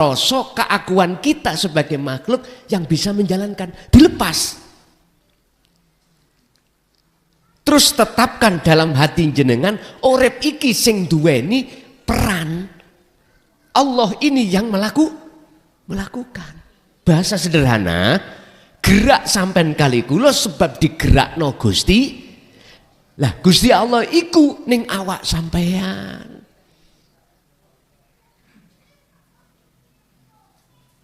rasa keakuan kita sebagai makhluk yang bisa menjalankan, dilepas. Terus tetapkan dalam hati jenengan, urip iki sing duweni peran. Allah ini yang melakukan. Bahasa sederhana, gerak sampean kali kula sebab digerakno Gusti. Lah Gusti Allah iku ning awak sampean.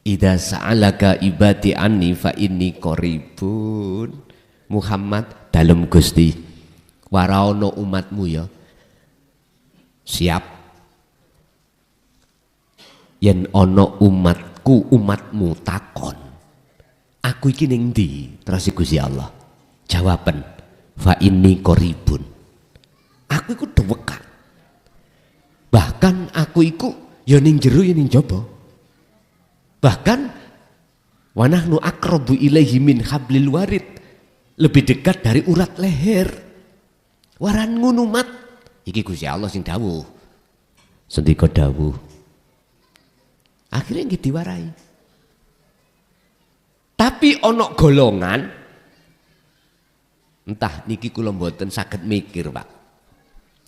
Idza sa'alaka ibadi anni fa inni qaribun. Muhammad dalem Gusti waraono umatmu ya. Siap. Yen ono umatmu takon, aku iki ning ndi? Terus Gusti Allah jawaban, fa inni qaribun. Aku iku dewekan. Bahkan aku iku ya ning jero ya ning jaba. Bahkan wa nahnu aqrabu ilaihi min hablil warid, lebih dekat dari urat leher. Waran ngono mat iki Gusti Allah sing dawuh. Sendika dawuh. Akhirnya nggih diwarai. Tapi ono golongan, entah niki kula mboten saged mikir, Pak.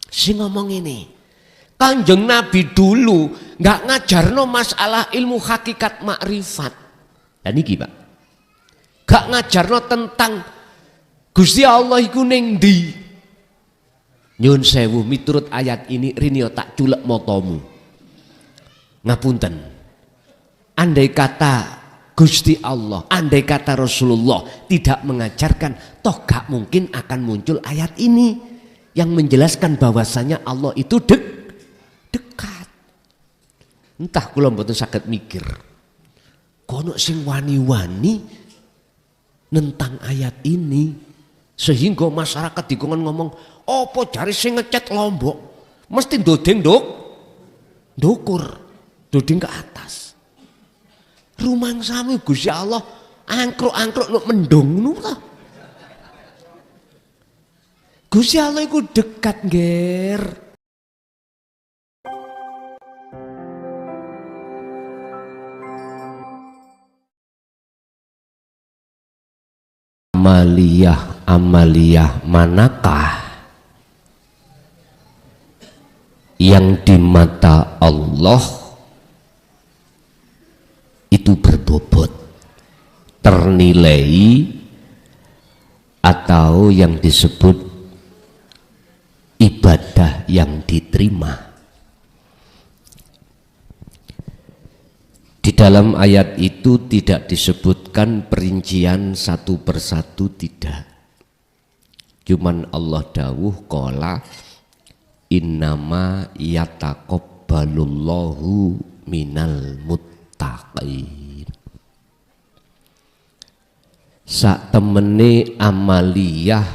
Sing ngomong ini, Kanjeng Nabi dulu nggak ngajarno masalah ilmu hakikat makrifat. Dan niki Pak, gak ngajarno tentang Gusti Allah iku ning ndi. Nyun sewu miturut ayat ini rini tak culek motomu. Ngapunten. Andai kata Gusti Allah, andai kata Rasulullah tidak mengajarkan, toh gak mungkin akan muncul ayat ini yang menjelaskan bahwasanya Allah itu dekat. Entah kula mboten saged mikir. Kono sing wani-wani nentang ayat ini sehingga masyarakat dikon ngomong, "Apa jare sing ngecet Lombok mesti ndodeng ndukur, dodeng ke atas." Rumangsamu Gusti Allah angkruk-angkruk nuk mendung ngono ta. Gusti Allah iku dekat, Nger. Amaliyah manakah yang di mata Allah itu berbobot, ternilai, atau yang disebut ibadah yang diterima. Di dalam ayat itu tidak disebutkan perincian satu persatu, tidak. Cuman Allah dawuh qala innama yataqabbalullahu minal muttaqin. Sak temene amaliyah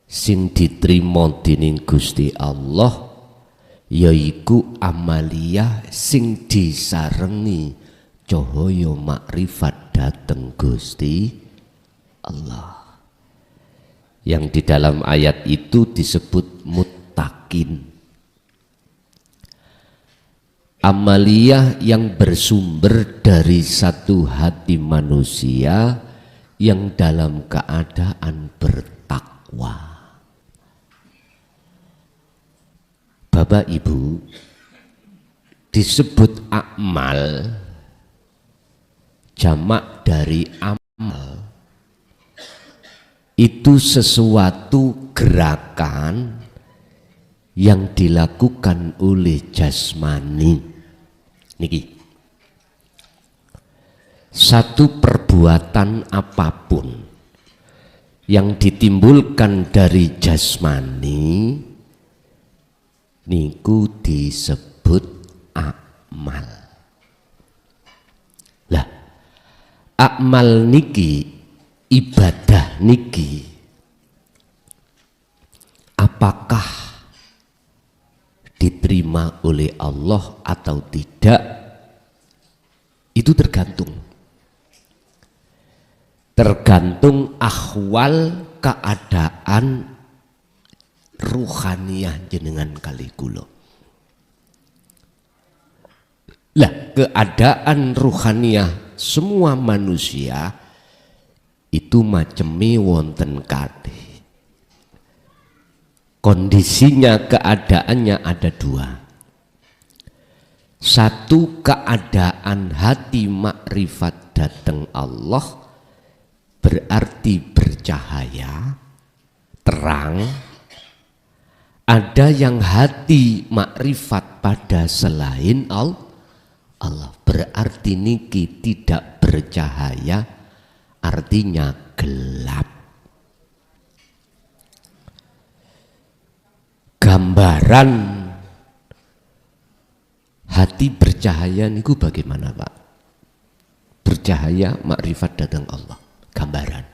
sing diterima dening Gusti Allah yaiku amaliyah sing disarengi cahaya makrifat dateng Gusti Allah. Yang di dalam ayat itu disebut muttaqin. Amaliyah yang bersumber dari satu hati manusia yang dalam keadaan bertakwa. Bapak Ibu, disebut amal, jamak dari amal, itu sesuatu gerakan yang dilakukan oleh jasmani. Niki, satu perbuatan apapun yang ditimbulkan dari jasmani niku disebut amal. Lah, amal niki, ibadah niki, apakah diterima oleh Allah atau tidak, itu tergantung ahwal keadaan ruhaniyah jenengan kali kula. Lah, keadaan ruhaniyah semua manusia itu maceme wonten kalih. Kondisinya, keadaannya ada dua. Satu, keadaan hati makrifat datang Allah berarti bercahaya, terang. Ada yang hati makrifat pada selain Allah, berarti niki tidak bercahaya, artinya gelap. Gambaran hati bercahaya niku bagaimana, Pak? Bercahaya makrifat datang Allah. Gambaran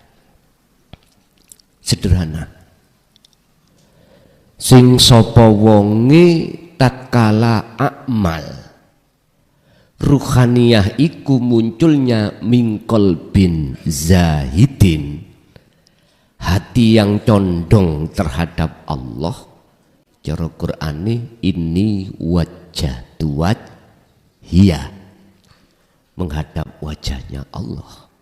sederhana. Sing sapa wonge tatkala amal ruhaniyah iku munculnya mingkol bin zahidin, hati yang condong terhadap Allah. Cara Qur'ani ini wajjahtu wajhiya, menghadap wajahnya Allah.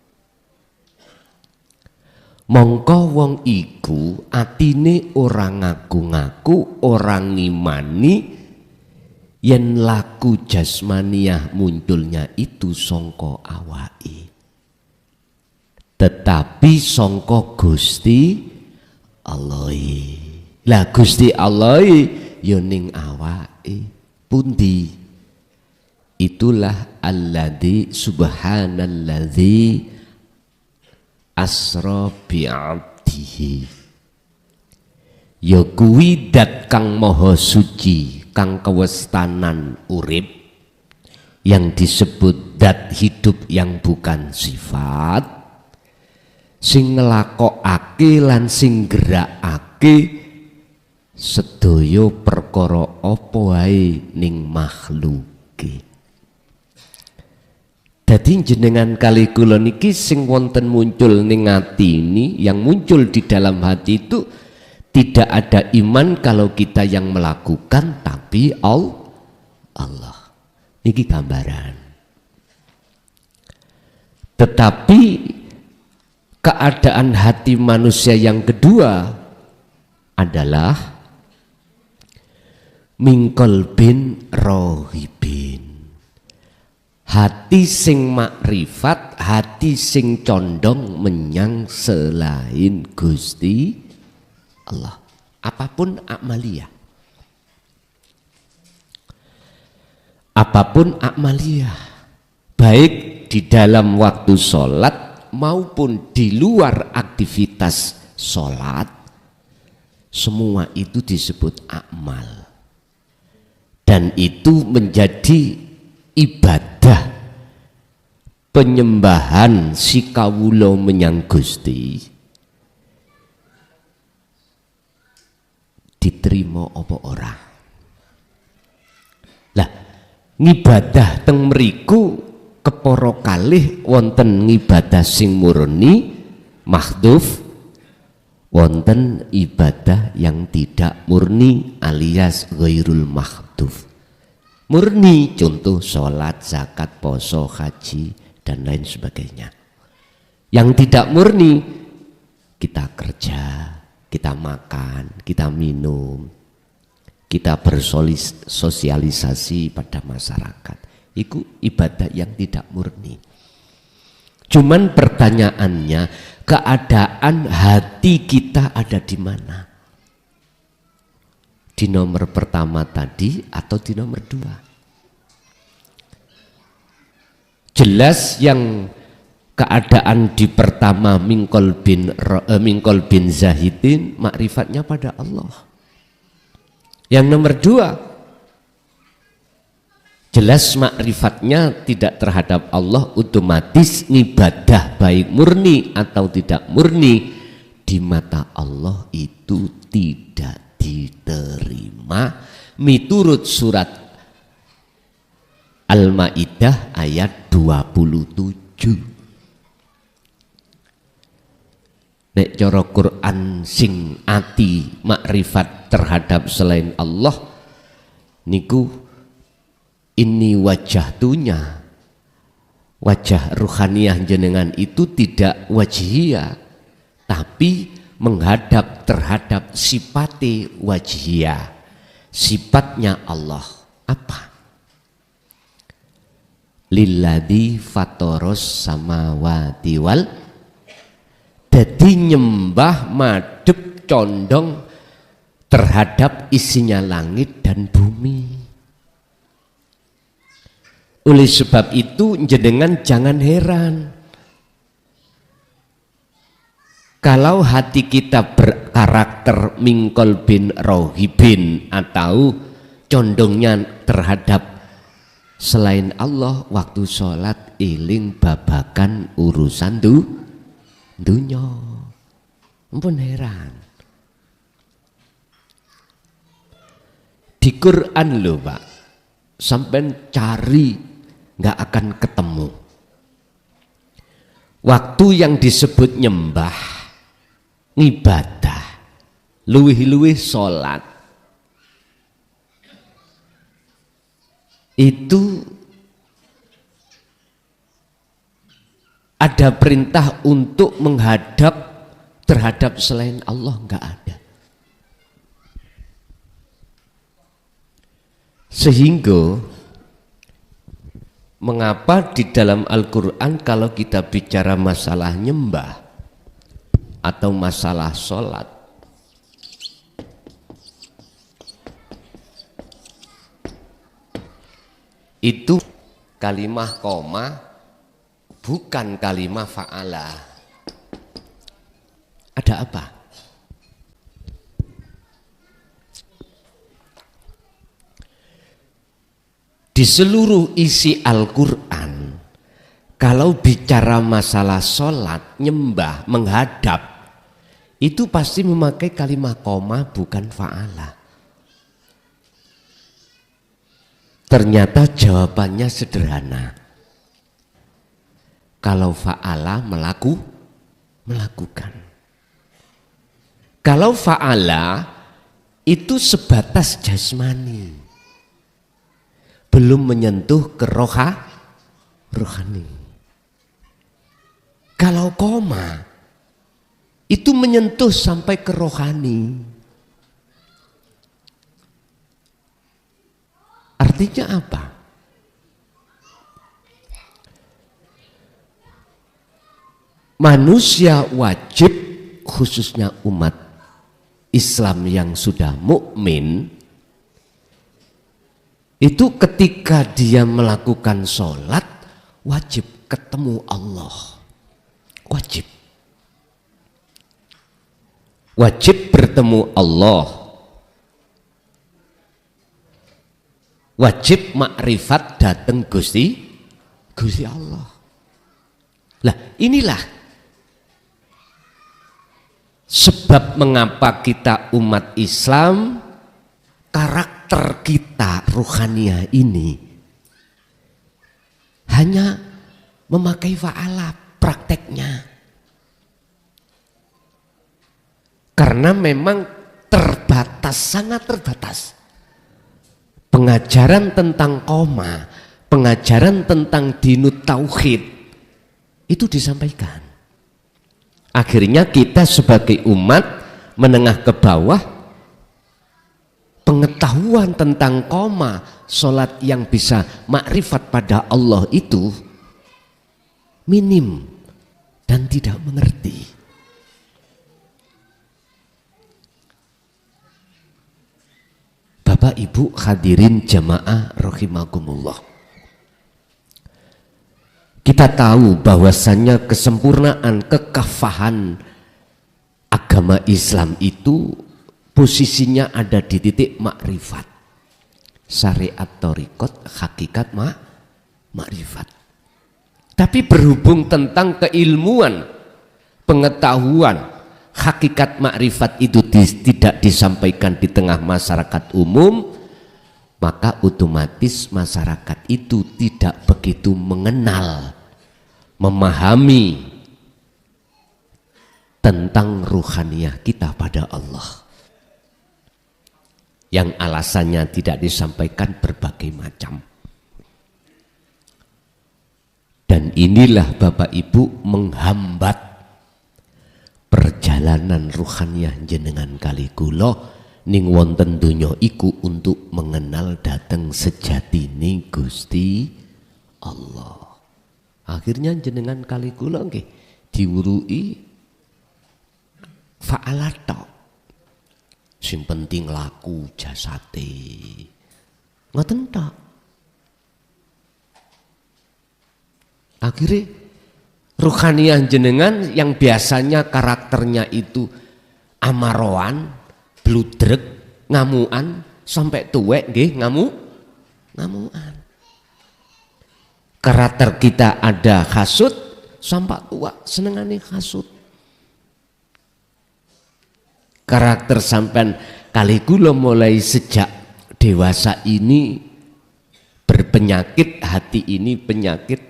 Mongko wong iku atine orang ngaku-ngaku, orang ngimani yen laku jasmaniyah munculnya itu songko awai, tetapi songko Gusti Allah. Lah Gusti Allah yo ning awake pundi? Itulah alladzi subhanalladzi asra bi'abdihi. Ya kuwi dat kang maha suci, kang kewestanan urip, yang disebut dat hidup yang bukan sifat, sing nglakokake lan sing gerakake sedaya perkara apa wae ning makhluke. Dadi jenengan kali kula niki sing wonten muncul ning ati ini, yang muncul di dalam hati itu tidak ada iman kalau kita yang melakukan, tapi Allah. Niki gambaran. Tetapi keadaan hati manusia yang kedua adalah mingkol bin rohibin, hati sing makrifat, hati sing condong menyang selain Gusti Allah. Apapun amaliyah, apapun amaliyah, baik di dalam waktu sholat maupun di luar aktivitas sholat, semua itu disebut amal. Dan itu menjadi ibadah penyembahan si kawula menyang Gusti, diterima apa ora? Lah ngibadah teng mriku kepara kalih wonten ngibadah sing murni mahdhuf, wonten ibadah yang tidak murni alias ghairul mahdhuf. Murni contoh sholat, zakat, poso, haji dan lain sebagainya. Yang tidak murni kita kerja, kita makan, kita minum, kita bersosialisasi pada masyarakat. Itu ibadah yang tidak murni. Cuman pertanyaannya, keadaan hati kita ada di mana? Di nomor pertama tadi atau di nomor dua? Jelas yang keadaan di pertama mingkol bin zahidin, makrifatnya pada Allah. Yang nomor dua, jelas makrifatnya tidak terhadap Allah, otomatis ibadah baik murni atau tidak murni di mata Allah itu tidak diterima miturut surat Al-Maidah ayat 27. Nek cara Quran sing ati makrifat terhadap selain Allah niku ini wajahtunya, wajah ruhaniyah jenengan itu tidak wajhiyah, tapi menghadap terhadap sifati wajhiyah, sifatnya Allah. Apa? Lilladzi fatoros samawati wal, dadi nyembah madhep condong terhadap isinya langit dan bumi. Oleh sebab itu jenengan jangan heran kalau hati kita berkarakter mingkol bin rohibin atau condongnya terhadap selain Allah, waktu sholat iling babakan urusan dunya. Ampun heran. Di Quran loh Pak, sampai cari nggak akan ketemu. Waktu yang disebut nyembah, ngibadah, luwih-luwih sholat, itu ada perintah untuk menghadap terhadap selain Allah, nggak ada. Sehingga mengapa di dalam Al-Quran kalau kita bicara masalah nyembah atau masalah sholat, itu kalimah koma bukan kalimah fa'ala. Ada apa? Di seluruh isi Al-Quran, kalau bicara masalah sholat, nyembah, menghadap, itu pasti memakai kalimah koma bukan fa'ala. Ternyata jawabannya sederhana. Kalau fa'ala melakukan. Kalau fa'ala itu sebatas jasmani, belum menyentuh ke rohani. Kalau koma itu menyentuh sampai ke rohani. Artinya apa? Manusia wajib, khususnya umat Islam yang sudah mukmin, itu ketika dia melakukan sholat wajib ketemu Allah, wajib bertemu Allah, wajib makrifat datang Gusti Allah. Lah inilah sebab mengapa kita umat Islam, karakter kita ruhaniyah ini hanya memakai fa'ala prakteknya. Karena memang terbatas, sangat terbatas. Pengajaran tentang koma, pengajaran tentang dinut tauhid itu disampaikan. Akhirnya kita sebagai umat menengah ke bawah, pengetahuan tentang koma, sholat yang bisa makrifat pada Allah itu minim dan tidak mengerti. Bapak Ibu hadirin jamaah rahimakumullah, kita tahu bahwasannya kesempurnaan kekafahan agama Islam itu posisinya ada di titik makrifat, syariat thariqat, hakikat makrifat. Tapi berhubung tentang keilmuan, pengetahuan, hakikat makrifat itu tidak disampaikan di tengah masyarakat umum, maka otomatis masyarakat itu tidak begitu mengenal, memahami tentang ruhaniyah kita pada Allah. Yang alasannya tidak disampaikan berbagai macam. Dan inilah Bapak Ibu menghambat perjalanan ruhaniyah jenengan kali kula ning wonten donya iku untuk mengenal dateng sejatine Gusti Allah. Akhirnya jenengan kali kula nggih diwuruhi fa'alato. Sing penting laku jasate. Ngoten tok. Akhirnya ruhaniyah jenengan yang biasanya karakternya itu amaroan, bludrek, ngamuan, sampai tuwek nggih ngamuan. Karakter kita ada hasud, sampai tua senengane hasud. Karakter sampean kali kula mulai sejak dewasa ini berpenyakit, hati ini penyakit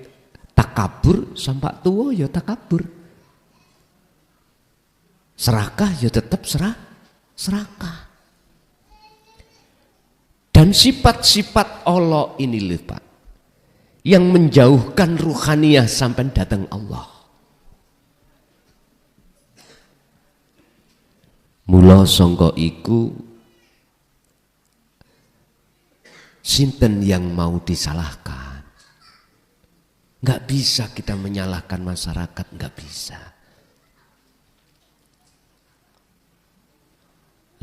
takabur, sampai tua ya takabur. Serakah ya tetap serakah. Dan sifat-sifat Allah ini lho Pak, yang menjauhkan ruhaniyah sampai datang Allah. Mula sangka iku sinten yang mau disalahkan? Nggak bisa kita menyalahkan masyarakat, nggak bisa.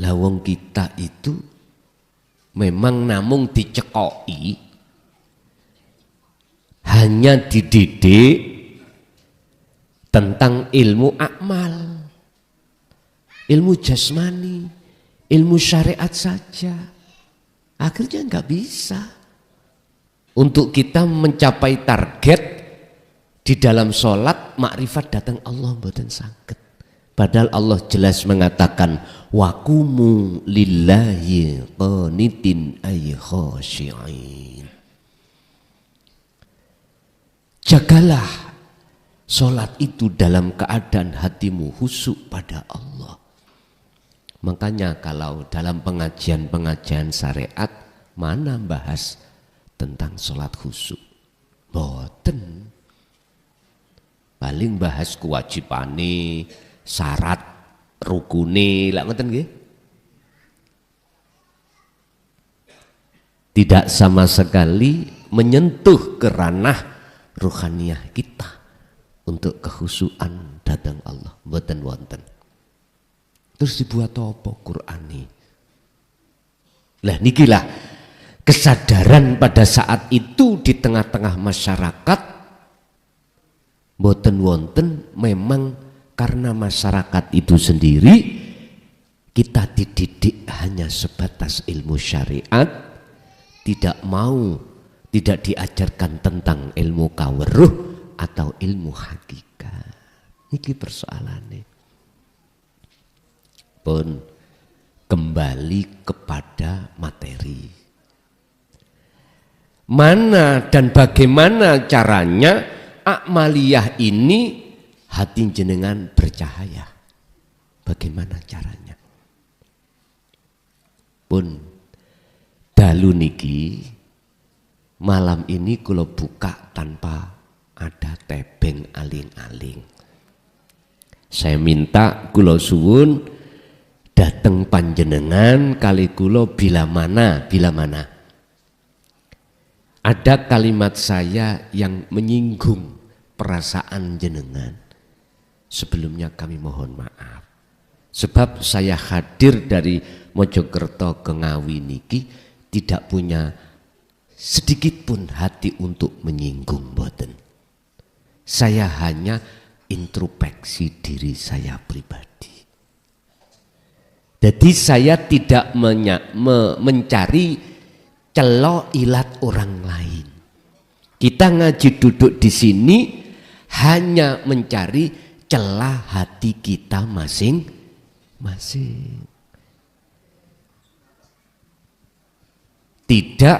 Lawang kita itu memang namung dicekoi, hanya dididik tentang ilmu akmal, ilmu jasmani, ilmu syariat saja. Akhirnya nggak bisa. Untuk kita mencapai target di dalam sholat, makrifat datang Allah mboten saged. Padahal Allah jelas mengatakan waqumu lillahi qanitin ay khashi'in. Jagalah sholat itu dalam keadaan hatimu khusyuk pada Allah. Makanya kalau dalam pengajian-pengajian syariat mana bahas tentang sholat khusyuk? Boten. Paling bahas kewajibane, syarat, rukune, lak ngoten nggih. Tidak sama sekali menyentuh ke ranah ruhaniyah kita untuk kekhusyukan datang Allah. Boten wonten. Terus dibuat apa Qur'ani? Lah nikilah kesadaran pada saat itu di tengah-tengah masyarakat boten wonten, memang karena masyarakat itu sendiri kita dididik hanya sebatas ilmu syariat, tidak diajarkan tentang ilmu kaweruh atau ilmu hakikat. Niki persoalannya. Pun kembali kepada materi. Mana dan bagaimana caranya akmaliyah ini hati jenengan bercahaya? Bagaimana caranya? Pun dalu niki malam ini kula buka tanpa ada tebeng aling-aling. Saya minta kula suwun dateng panjenengan kali kula bila mana. Ada kalimat saya yang menyinggung perasaan jenengan. Sebelumnya kami mohon maaf. Sebab saya hadir dari Mojokerto ke Ngawi niki tidak punya sedikit pun hati untuk menyinggung boten. Saya hanya introspeksi diri saya pribadi. Jadi saya tidak mencari celo ilat orang lain. Kita ngaji duduk di sini hanya mencari celah hati kita masing-masing. Tidak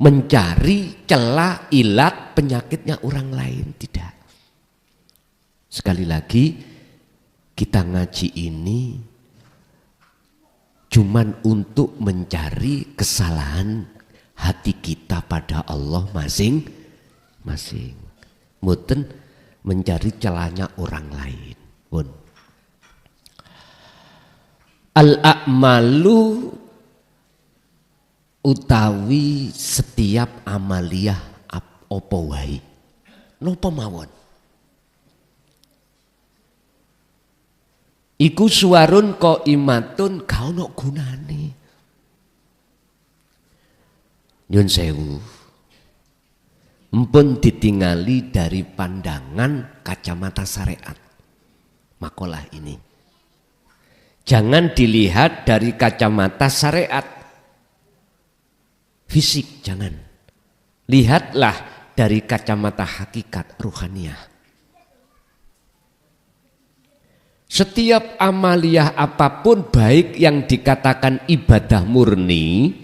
mencari celah ilat penyakitnya orang lain, tidak. Sekali lagi kita ngaji ini cuman untuk mencari kesalahan hati kita pada Allah masing-masing. masing-masing. Mboten mencari celahnya orang lain. Pun. Al-a'malu utawi setiap amaliyah apa wae. Napa mawon? Iku suwarun qaimatun ka ono gunane. Nyun sewu. Mpun ditingali dari pandangan kacamata syariat. Makalah ini. Jangan dilihat dari kacamata syariat. Fisik jangan. Lihatlah dari kacamata hakikat ruhaniyah. Setiap amaliyah apapun baik yang dikatakan ibadah murni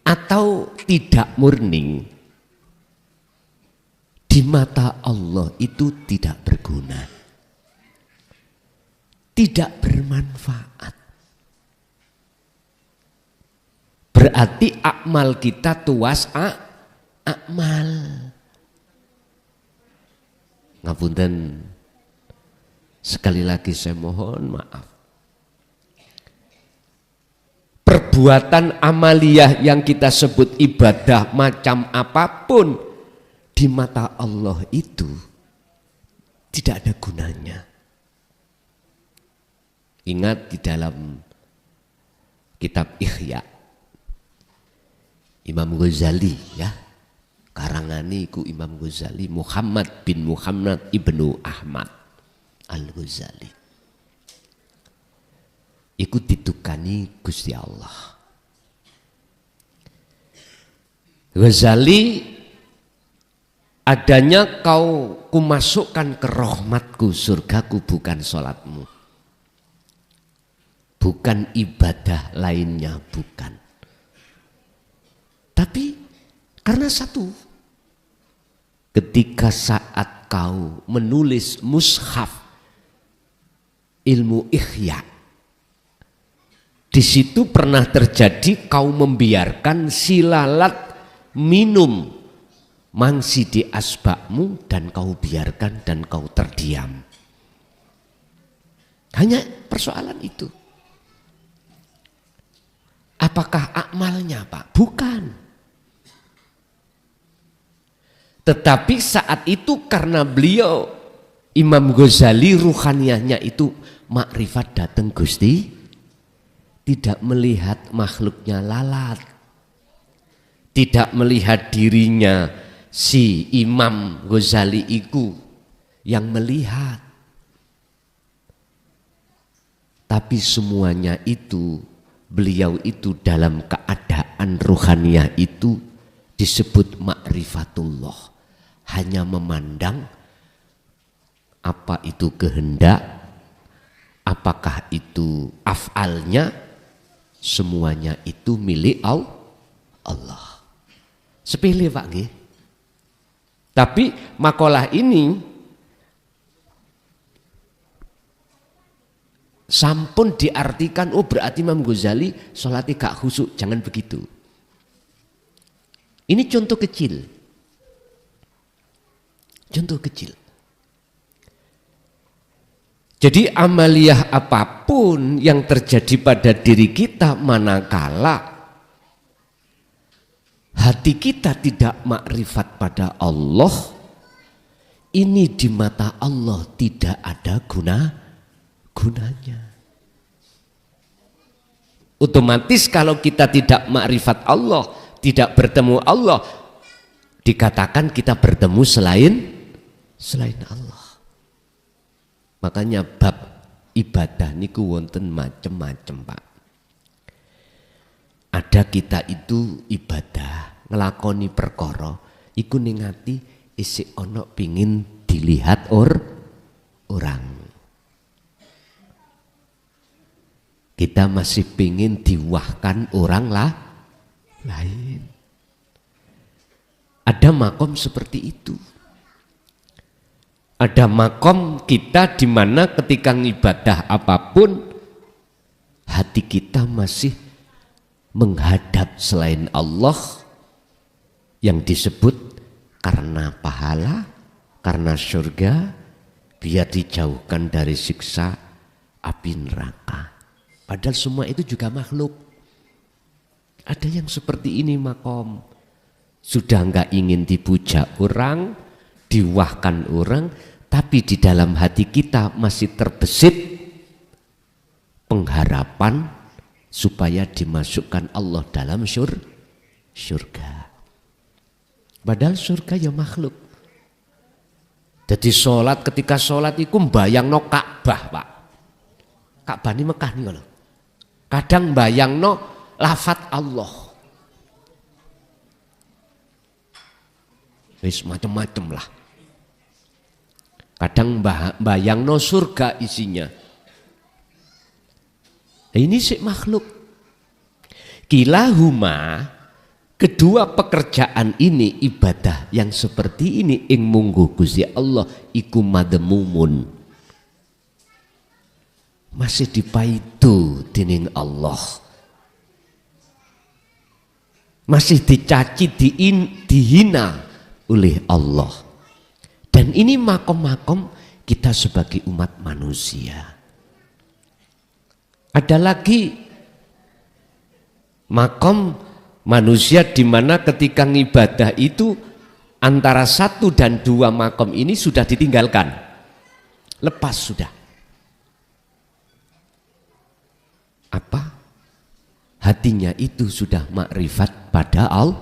atau tidak murni, di mata Allah itu tidak berguna, tidak bermanfaat. Berarti akmal kita tuas akmal. Ngapunten. Sekali lagi saya mohon maaf. Perbuatan amaliyah yang kita sebut ibadah macam apapun di mata Allah itu tidak ada gunanya. Ingat di dalam kitab Ihya Imam Ghazali ya, karangane iku Imam Ghazali Muhammad bin Muhammad ibnu Ahmad Al-Ghazali. Iku ditukani Gusti Allah. Ghazali, adanya kau kumasukkan ke rahmatku, surgaku bukan sholatmu, bukan ibadah lainnya, bukan. Tapi karena satu, ketika saat kau menulis mushaf ilmu Ihya, di situ pernah terjadi kau membiarkan silalat minum mangsi di asbakmu dan kau biarkan dan kau terdiam. Hanya persoalan itu. Apakah akmalnya Pak? Bukan. Tetapi saat itu karena beliau Imam Ghazali ruhaniyahnya itu makrifat datang Gusti, tidak melihat makhluknya lalat, tidak melihat dirinya si Imam Ghazali itu yang melihat, tapi semuanya itu beliau itu dalam keadaan ruhaniyah itu disebut makrifatullah, hanya memandang apa itu kehendak, apakah itu af'alnya, semuanya itu milik Allah. Sepele Pak nggih. Tapi makalah ini sampun diartikan, oh berarti Imam Ghazali sholatnya gak khusyuk. Jangan begitu. Ini contoh kecil. Contoh kecil. Jadi amaliyah apapun yang terjadi pada diri kita manakala hati kita tidak makrifat pada Allah, ini di mata Allah tidak ada gunanya. Otomatis kalau kita tidak makrifat Allah, tidak bertemu Allah, dikatakan kita bertemu selain Allah. Makanya bab ibadah niku wonten macem-macem Pak. Ada kita itu ibadah ngelakoni perkara iku ning ati isih ana pingin dilihat orang. Kita masih pingin diwahkan orang lain. Ada makom seperti itu. Ada makom kita di mana ketika ngibadah apapun hati kita masih menghadap selain Allah yang disebut karena pahala, karena surga, biar dijauhkan dari siksa api neraka. Padahal semua itu juga makhluk. Ada yang seperti ini makom. Sudah enggak ingin dipuja orang, diwahkan orang, tapi di dalam hati kita masih terbesit pengharapan supaya dimasukkan Allah dalam surga. Padahal surga ya makhluk. Jadi sholat, ketika sholat itu bayangno Ka'bah, Pak. Ka'bah ini Mekah nih kalau. Kadang bayangno lafat Allah. Wis macam-macam lah. Kadang bayangno surga isinya. Ini sih makhluk. Kilahuma, kedua pekerjaan ini, ibadah yang seperti ini ing mungguh Gusti Allah iku madmumun. Masih dipaitu dening Allah. Masih dicaci, dihina oleh Allah. Dan ini makom-makom kita sebagai umat manusia. Ada lagi makom manusia di mana ketika ngibadah itu antara 1 dan 2 makom ini sudah ditinggalkan. Lepas sudah. Apa? Hatinya itu sudah makrifat pada Allah.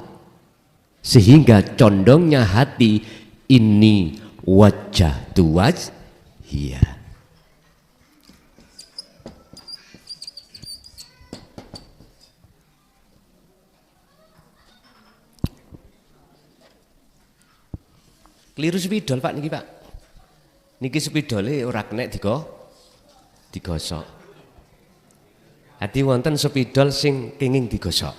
Sehingga condongnya hati ini wajah tuwaj hiya. Keliru spidol Pak niki Pak. Niki spidole ora kenek digosok. Hati wonten spidol sing kenging digosok.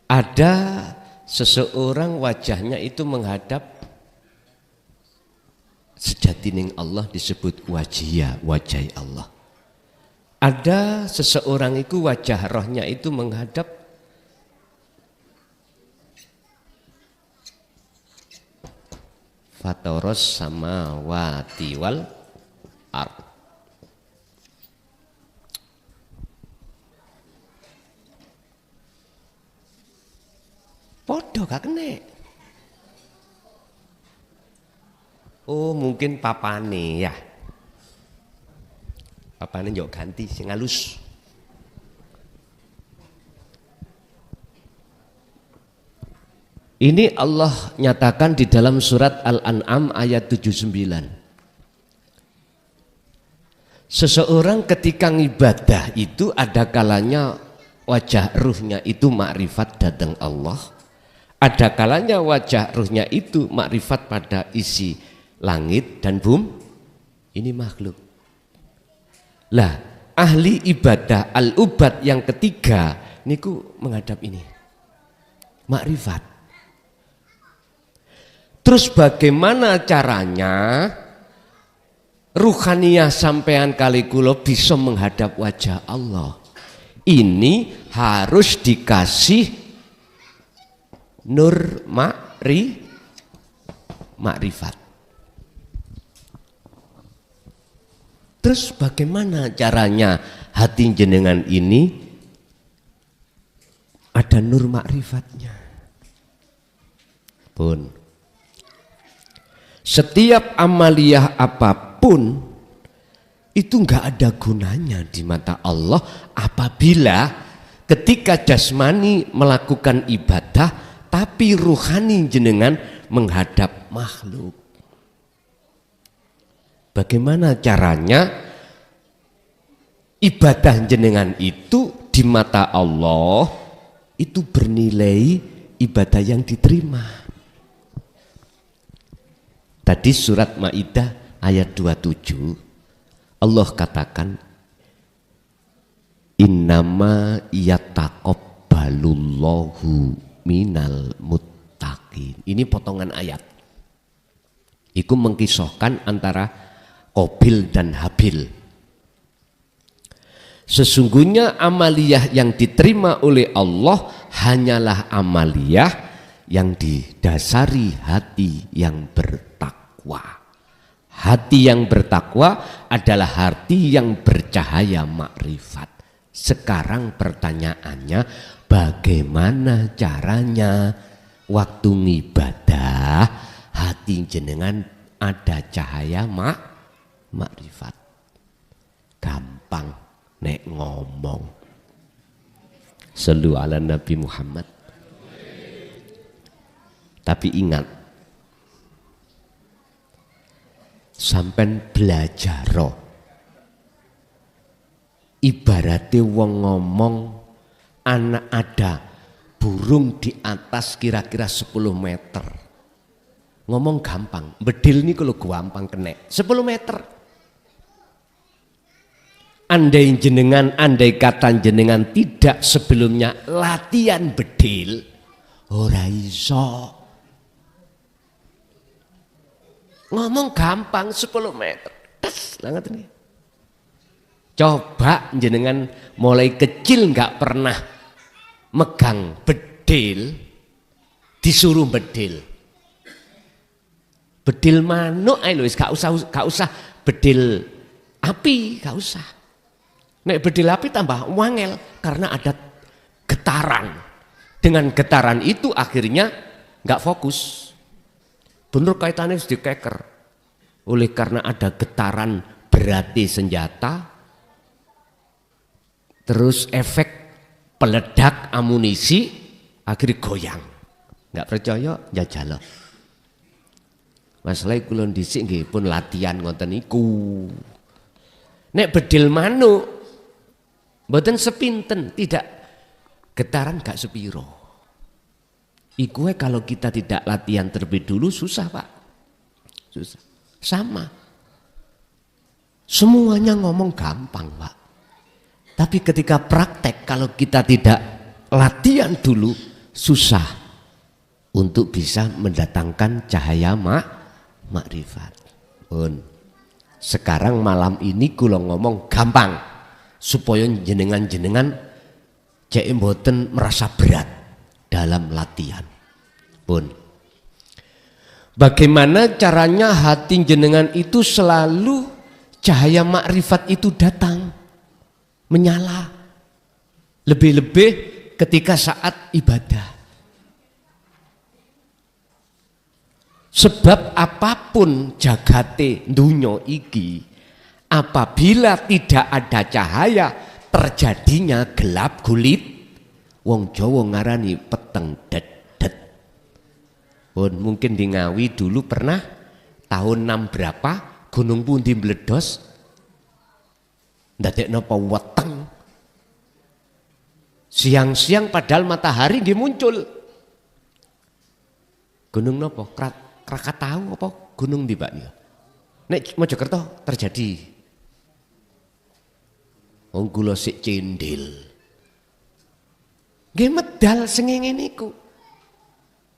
Ada seseorang wajahnya itu menghadap sejatining Allah disebut wajiyah, wajah Allah. Ada seseorang itu wajah rohnya itu menghadap fatoros samawati wal ard. Podo gak kena. Oh mungkin papane ya. Papane njok ganti sing halus. Ini Allah nyatakan di dalam surat Al-An'am ayat 79. Seseorang ketika ngibadah itu ada kalanya wajah ruhnya itu makrifat datang Allah. Ada kalanya wajah ruhnya itu makrifat pada isi langit dan bumi. Ini makhluk. Lah, ahli ibadah al-ubad yang ketiga niku menghadap ini. Makrifat. Terus bagaimana caranya ruhaniyah sampean kali kula bisa menghadap wajah Allah? Ini harus dikasih nur makrifat. Terus bagaimana caranya hati jenengan ini ada nur makrifatnya? Pun setiap amaliyah apapun itu enggak ada gunanya di mata Allah apabila ketika jasmani melakukan ibadah tapi ruhani jenengan menghadap makhluk. Bagaimana caranya ibadah jenengan itu di mata Allah itu bernilai ibadah yang diterima. Tadi surat Maidah ayat 27 Allah katakan innama yataqabbalullahu minal muttaqin. Ini potongan ayat. Iku mengkisahkan antara Qabil dan Habil. Sesungguhnya amaliyah yang diterima oleh Allah hanyalah amaliyah yang didasari hati yang bertakwa. Hati yang bertakwa adalah hati yang bercahaya makrifat. Sekarang pertanyaannya, bagaimana caranya waktu ngibadah hati jenengan ada cahaya makrifat? Gampang nek ngomong. Shallu ala Nabi Muhammad. Tapi ingat, sampean belajar ibaratnya wong ngomong anak ada burung di atas kira-kira 10 meter. Ngomong gampang, bedil ini kalau gampang kena 10 meter. Andai kata jenengan tidak sebelumnya latihan bedil, ora iso. Ngomong gampang 10 meter. Tas, langat ini. Coba jenengan mulai kecil nggak pernah megang bedil, disuruh bedil. Bedil manuk ae lho, gak usah bedil api, gak usah. Nek bedil api tambah wangel karena ada getaran. Dengan getaran itu akhirnya nggak fokus. Bener kaitannya dikeker. Oleh karena ada getaran berarti senjata, terus efek peledak amunisi, akhirnya goyang. Nggak percaya, jajal. Masalah kula dhisik nggih pun latihan ngoten niku. Nek bedil manuk mboten sepinten, tidak getaran gak sepiro. Iku kalau kita tidak latihan terlebih dulu susah Pak. Susah. Sama. Semuanya ngomong gampang Pak. Tapi ketika praktek kalau kita tidak latihan dulu susah untuk bisa mendatangkan cahaya makrifat. Pun sekarang malam ini kula ngomong gampang supaya jenengan-jenengan cek mboten merasa berat dalam latihan. Pun bagaimana caranya hati jenengan itu selalu cahaya makrifat itu datang menyala, lebih-lebih ketika saat ibadah. Sebab apapun jagate dunyo iki, apabila tidak ada cahaya terjadinya gelap gulit. Wong Jawa ngarani peteng dedet. Pun mungkin di Ngawi dulu pernah tahun 6 berapa gunung pundi meledos ndadekno apa weteng. Siang-siang padahal matahari nggih muncul. Gunung napa? Krakatau apa gunung ndi Pak ya? Nek Mojokerto terjadi. Wong kula sik cendil. Nggih medal sengenge niku.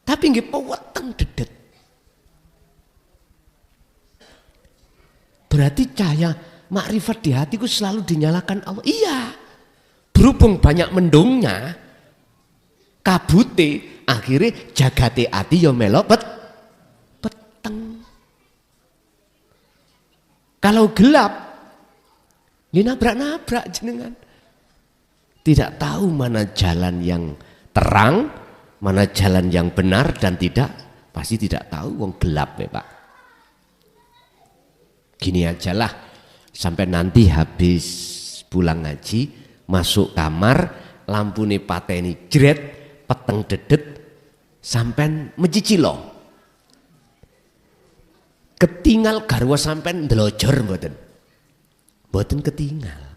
Tapi nggih peweteng dedet. Berarti cahaya makrifat di hatiku selalu dinyalakan Allah. Iya. Berhubung banyak mendungnya, kabute akhirnya jagate ati ya melok peteng. Kalau gelap, ya nabrak-nabrak jenengan. Tidak tahu mana jalan yang terang, mana jalan yang benar dan tidak, pasti tidak tahu, wong gelap ya Pak. Gini ajalah, sampai nanti habis pulang ngaji, masuk kamar, lampu nih pateni jret, peteng dedet, sampai mencicilo. Ketinggal garwa sampai ndelojor mboten. Mboten ketinggal.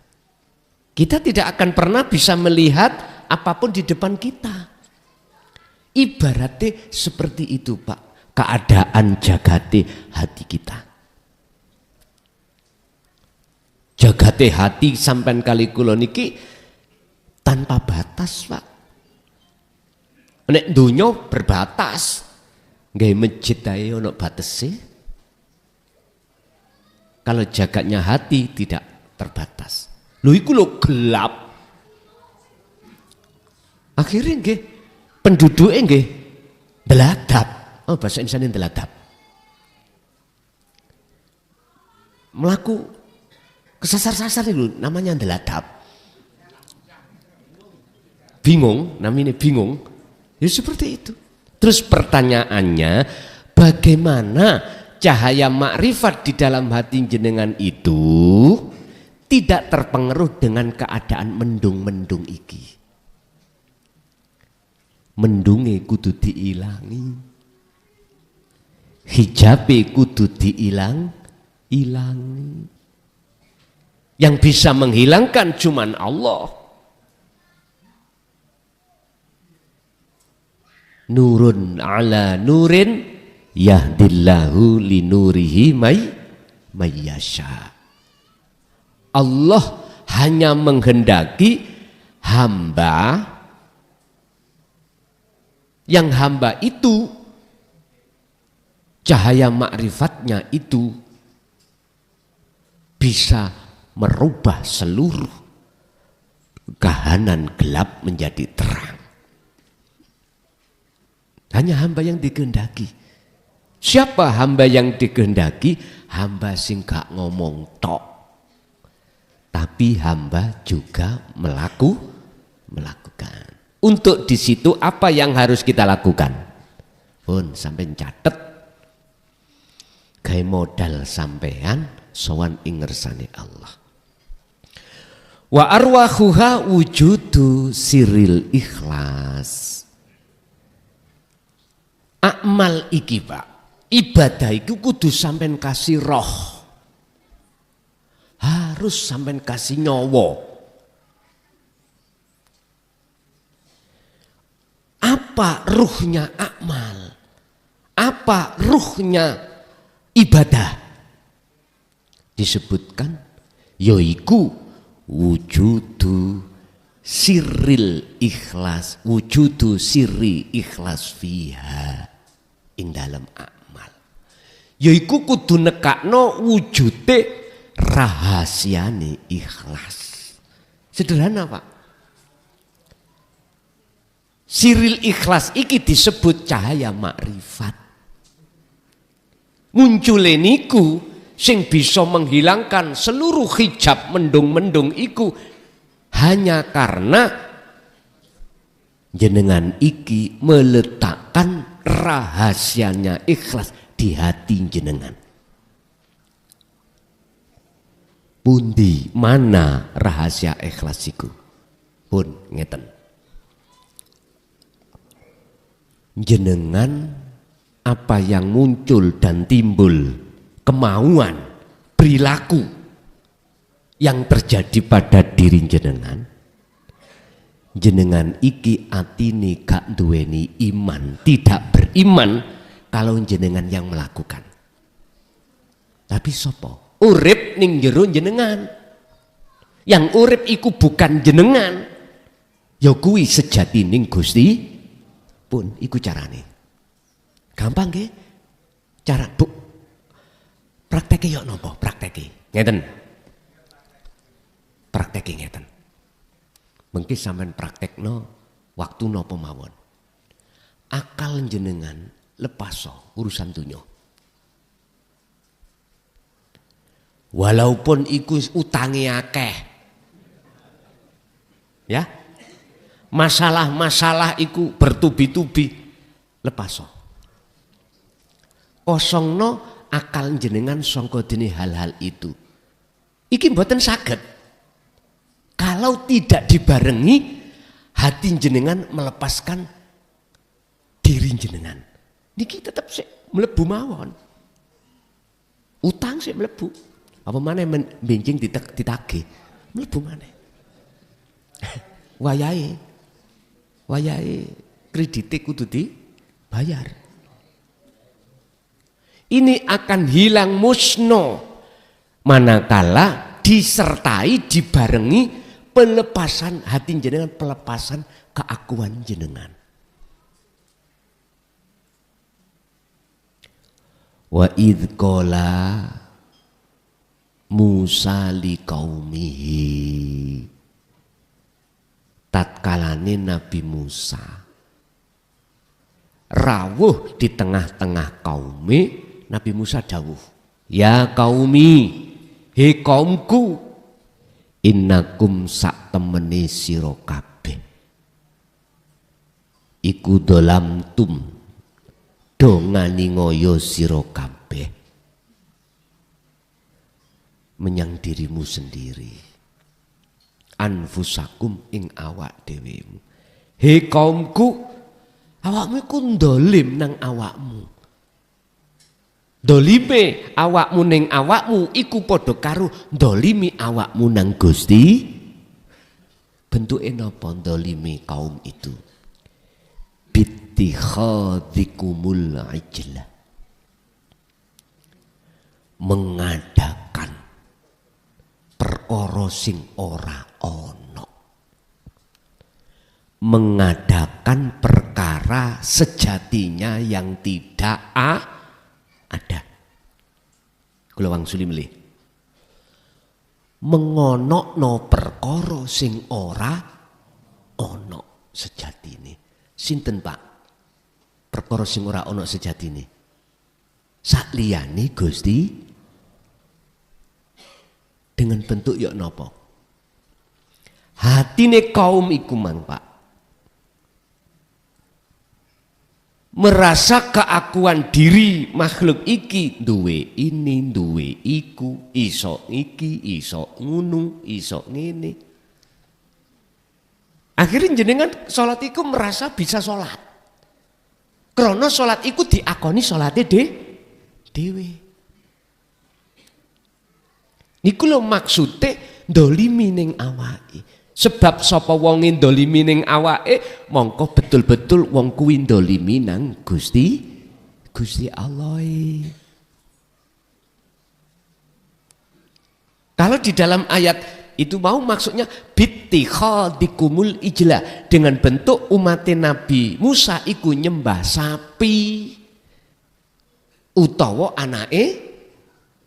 Kita tidak akan pernah bisa melihat apapun di depan kita. Ibaratnya seperti itu Pak, keadaan jagate hati kita. Jagate hati sampean kali kula niki tanpa batas Pak. Nek donya berbatas, nggih masjid ae ono batese. Kalau jagatnya hati tidak terbatas. Lho iku lho gelap. Akhirnya nggih penduduknya nggih deladap. Oh bahasa Indonesia deladap. Melaku kesasar-sasar itu namanya deladap. Bingung, namanya bingung. Ya seperti itu. Terus pertanyaannya, bagaimana cahaya makrifat di dalam hati jenengan itu tidak terpengaruh dengan keadaan mendung-mendung iki? Mendunge kudu diilangi, hijabe kudu ilangi. Yang bisa menghilangkan cuman Allah. Nurun ala nurin yahdillahu linurihi mayyasha. Allah hanya menghendaki hamba, yang hamba itu cahaya makrifatnya itu bisa merubah seluruh kahanan gelap menjadi terang. Hanya hamba yang dikehendaki. Siapa hamba yang dikehendaki? Hamba sing gak ngomong tok, tapi hamba juga melakukan. Untuk di situ apa yang harus kita lakukan? Pun sampai catet gawe modal sampean sowan ing ngersane Allah. Wa arwahuha wujudu siril ikhlas. Akmal iki Pak, ibadah itu kudu sampean kasih roh, harus sampean kasih nyawa. Apa ruhnya akmal? Apa ruhnya ibadah? Disebutkan yaiku wujudu sirril ikhlas, wujudu sirri ikhlas fiha ing dalam amal. Yaiku kudu nekakno wujude rahasiane ikhlas. Sederhana Pak. Siril ikhlas iki disebut cahaya makrifat. Muncule niku sing bisa menghilangkan seluruh hijab mendung-mendung iku hanya karena jenengan iki meletakkan rahasianya ikhlas di hati jenengan. Pundi mana rahasia ikhlas iku? Pun ngeten. Jenengan apa yang muncul dan timbul, kemauan, perilaku yang terjadi pada diri jenengan, jenengan iki atine gak duweni iman, tidak beriman kalau jenengan yang melakukan. Tapi sopo? Urip ning jero jenengan. Yang urip iku bukan jenengan. Ya kuwi sejatining Gusti pun iku carane. Gampang nggih? Cara Bu. Prakteke yo napa? Prakteke. Ngeten. Prakteke ngeten. Mengki sampean praktekno waktu napa mawon. Akal jenengan lepaso urusan dunya. Walaupun iku utange akeh. Ya. Masalah-masalah iku bertubi-tubi, lepaso. Kosongno akal jenengan sangka dene hal-hal itu. Iki mboten saged. Kalau tidak dibarengi hati jenengan melepaskan diri jenengan. Niki tetap sik mlebu mawon. Utang sik mlebu. Apa maneh benjing ditagih, mlebu maneh. Wayahe kredite kudu dibayar. Ini akan hilang musno manakala disertai dibarengi pelepasan hati jenengan, pelepasan keakuan jenengan. Wa idh qala Musa liqaumihi. Tatkalane Nabi Musa rawuh di tengah-tengah kaume, Nabi Musa dawuh, ya qaumi, he kaumku, innakum sak temene sira kabeh iku dolam tum dongani ngoyo sira kabeh menyang dirimu sendiri, anfusakum ing awak dhewemu. He kaumku, awakmu iku ndolim nang awakmu. Dolime awakmu ning awakmu iku padha karo ndolimi awakmu nang Gusti. Bentuke napa ndolimi kaum itu? Bittikhadikumul ijla, mengadakan perkara sing ora ana, mengadakan perkara sejatinya yang tidak ada. Kula wangsuli milih mengonokno perkara sing ora ana sejatine. Sinten Pak perkara sing ora ana sejatine? Sakliyane Gusti, dengan bentuk ya napa? Hatine kaum iku mang Pak merasa keakuan diri makhluk iki, duwe ini, duwe iku, iso iki, iso ngunu, iso ngene. Akhirnya jenengan sholat iku merasa bisa sholat. Krana sholat iku diakoni sholate dhewe. Niku lho maksude ndolimi ning awake. Sebab sapa wong ndolimi ning awake, mongko betul-betul wong kuwi ndolimi nang Gusti Allah. Kalau di dalam ayat itu mau maksudnya bittikhadikumul ijla, dengan bentuk umat Nabi Musa iku nyembah sapi utawa anake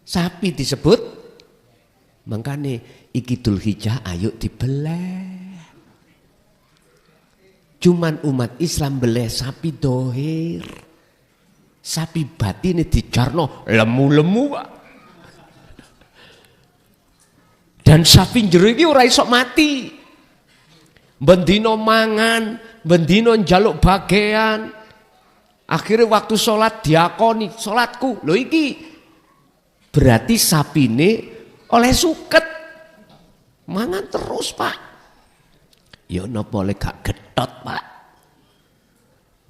sapi disebut. Mangkane iki Dzulhijjah ayo dibeleh. Cuman umat Islam beleh sapi dohir, sapi batine dijarno lemu-lemu Pak. Dan sapi jero iki ora iso mati. Bendino mangan, bendino njaluk bagian. Akhirnya waktu sholat diakoni, sholatku lho iki. Berarti sapine oleh suket. Mangan terus Pak. Ya napa oleh gak getot Pak.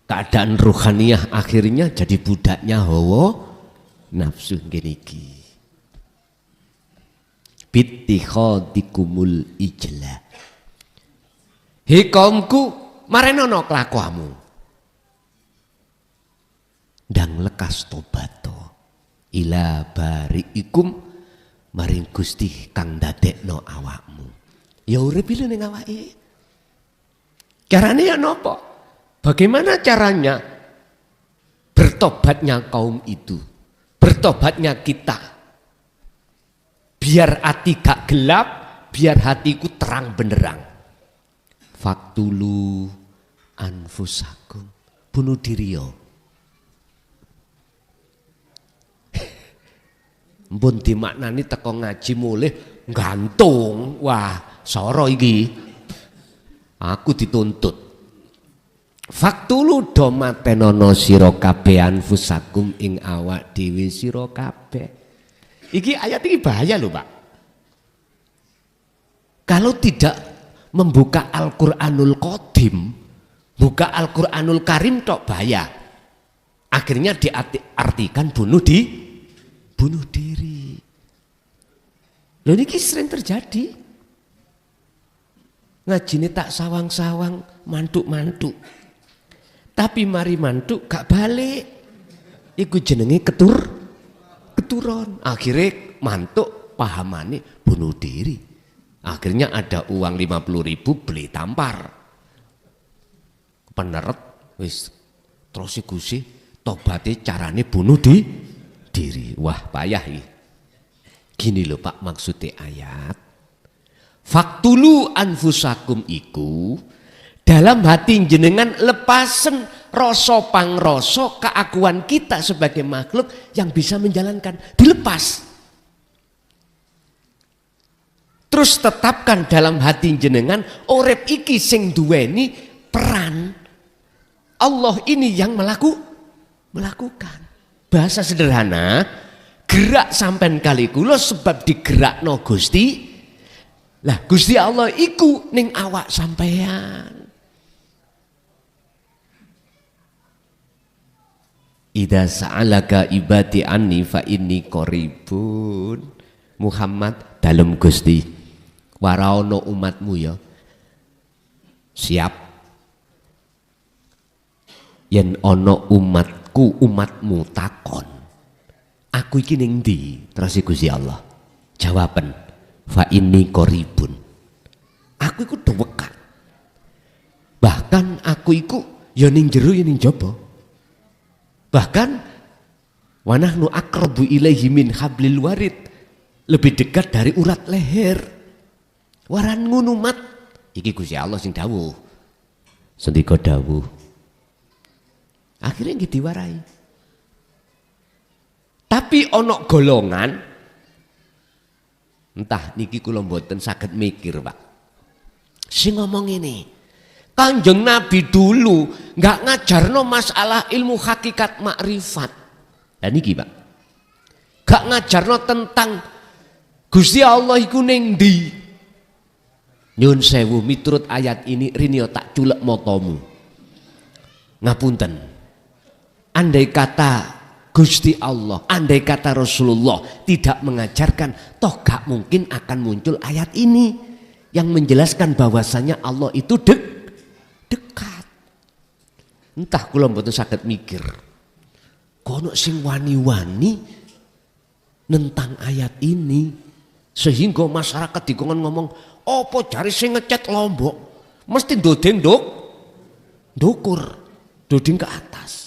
Keadaan ruhaniyah akhirnya jadi budaknya hawa nafsu ngene iki. Bittikhadikumul ijla. He kaumku, marenono kelakuamu. Ndang lekas tobato ila bariikum maring Gusti kang dadekno awakmu. Ya urip ning awake. Carane ya napa? Bagaimana caranya bertobatnya kaum itu? Bertobatnya kita. Biar hati gak gelap, biar hatiku terang benderang. Faktulu anfusakum, bunuh diri yo. Mbun dimaknani teko ngaji mulih gantung. Wah, soro iki. Aku dituntut. Faktulu do matenono sira kabeh anfusakum ing awak dhewe sira kabeh. Iki ayat ini bahaya loh Pak. Kalau tidak membuka Al-Quranul Qadim, buka Al-Quranul Karim tok bahaya. Akhirnya diartikan bunuh diri. Loh ini sering terjadi. Ngajine tak sawang-sawang, mantuk-mantuk. Tapi mari mantuk gak balik. Iku jenenge keturon. Akhirnya mantuk pahamane bunuh diri. Akhirnya ada uang 50.000 beli tampar. Peneret wis terus Gusti tobate carane bunuh diri. Wah payah iki. Gini loh Pak maksudnya ayat. Faktulu anfusakum iku dalam hati jenengan lepasen rasa pangrasa keakuan kita sebagai makhluk yang bisa menjalankan, dilepas. Terus tetapkan dalam hati jenengan urip iki sing duweni peran. Allah ini yang melakukan. Bahasa sederhana, gerak sampean kali kula sebab digerakno Gusti. Lah Gusti Allah iku ning awak sampean. Idza sa'alaka ibadi anni fa inni qaribun. Muhammad dalem Gusti waraono umatmu ya. Siap. Yen ana umatmu takon, aku iki ning ndi? Terus Gusti Allah jawaban, fa inni qaribun. Aku iku dewekan. Bahkan aku iku ya ning jero ya ning jaba. Bahkan wa nahnu aqrabu ilaihi min hablil warid. Lebih dekat dari urat leher. Waran ngono mat. Iki Gusti Allah sing dawuh. Sendika dawuh. Akhirnya nggih diwarai. Tapi ono golongan, entah niki kula mboten saged mikir Pak. Sing ngomong ini, Kanjeng Nabi dulu nggak ngajarno masalah ilmu hakikat makrifat. Dan niki Pak, gak ngajarno tentang Gusti Allah iku ning ndi. Nyun sewu miturut ayat ini rini tak culek motomu. Ngapunten. Andai kata Gusti Allah, andai kata Rasulullah tidak mengajarkan, toh gak mungkin akan muncul ayat ini yang menjelaskan bahwasanya Allah itu dekat. Entah kula mboten saged mikir. Kono sing wani-wani nentang ayat ini sehingga masyarakat dikon ngomong, "Apa jari sing ngecat Lombok mesti ndodeng ndukur, dodeng ke atas."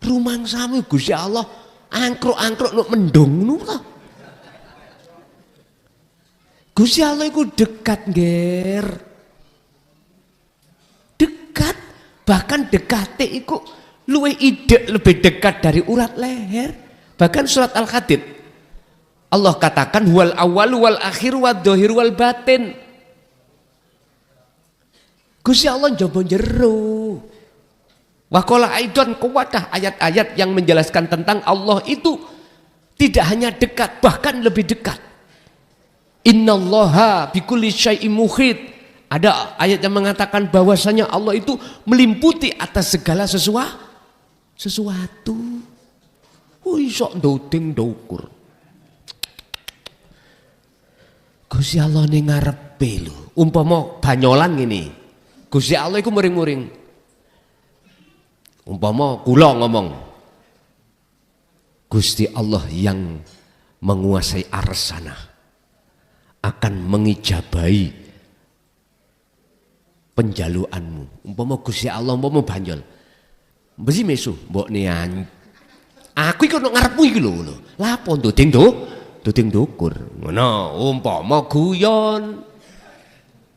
Rumangsamu Gusti Allah angkruk-angkruk nuk mendung ngono ta. Gusti Allah iku dekat, Nger. Dekat, bahkan dekate iku luwih idek lebih dekat dari urat leher. Bahkan surat Al-Hadid Allah katakan wal awal wal akhir wad dhahir wal batin. Gusti Allah njaba jero. Waqala aidan kuwadah ayat-ayat yang menjelaskan tentang Allah itu tidak hanya dekat, bahkan lebih dekat. Innallaha bikulli syai'in muhit. Ada ayat yang mengatakan bahwasanya Allah itu melimputi atas segala sesuatu. Iso ndodeng ndukur. Gusti Allah ning ngarepe lho. Umpama banyolan ngene. Gusti Allah iku muring-muring. Umpama kula ngomong, Gusti Allah yang menguasai arsana akan mengijabahi penjaluanmu. Umpama Gusti Allah umpama banjol, mesti mesu mbok nian. Aku iku ngarepmu iki lho. Lah apa ndodeng ndukur. Ngono, umpama guyon.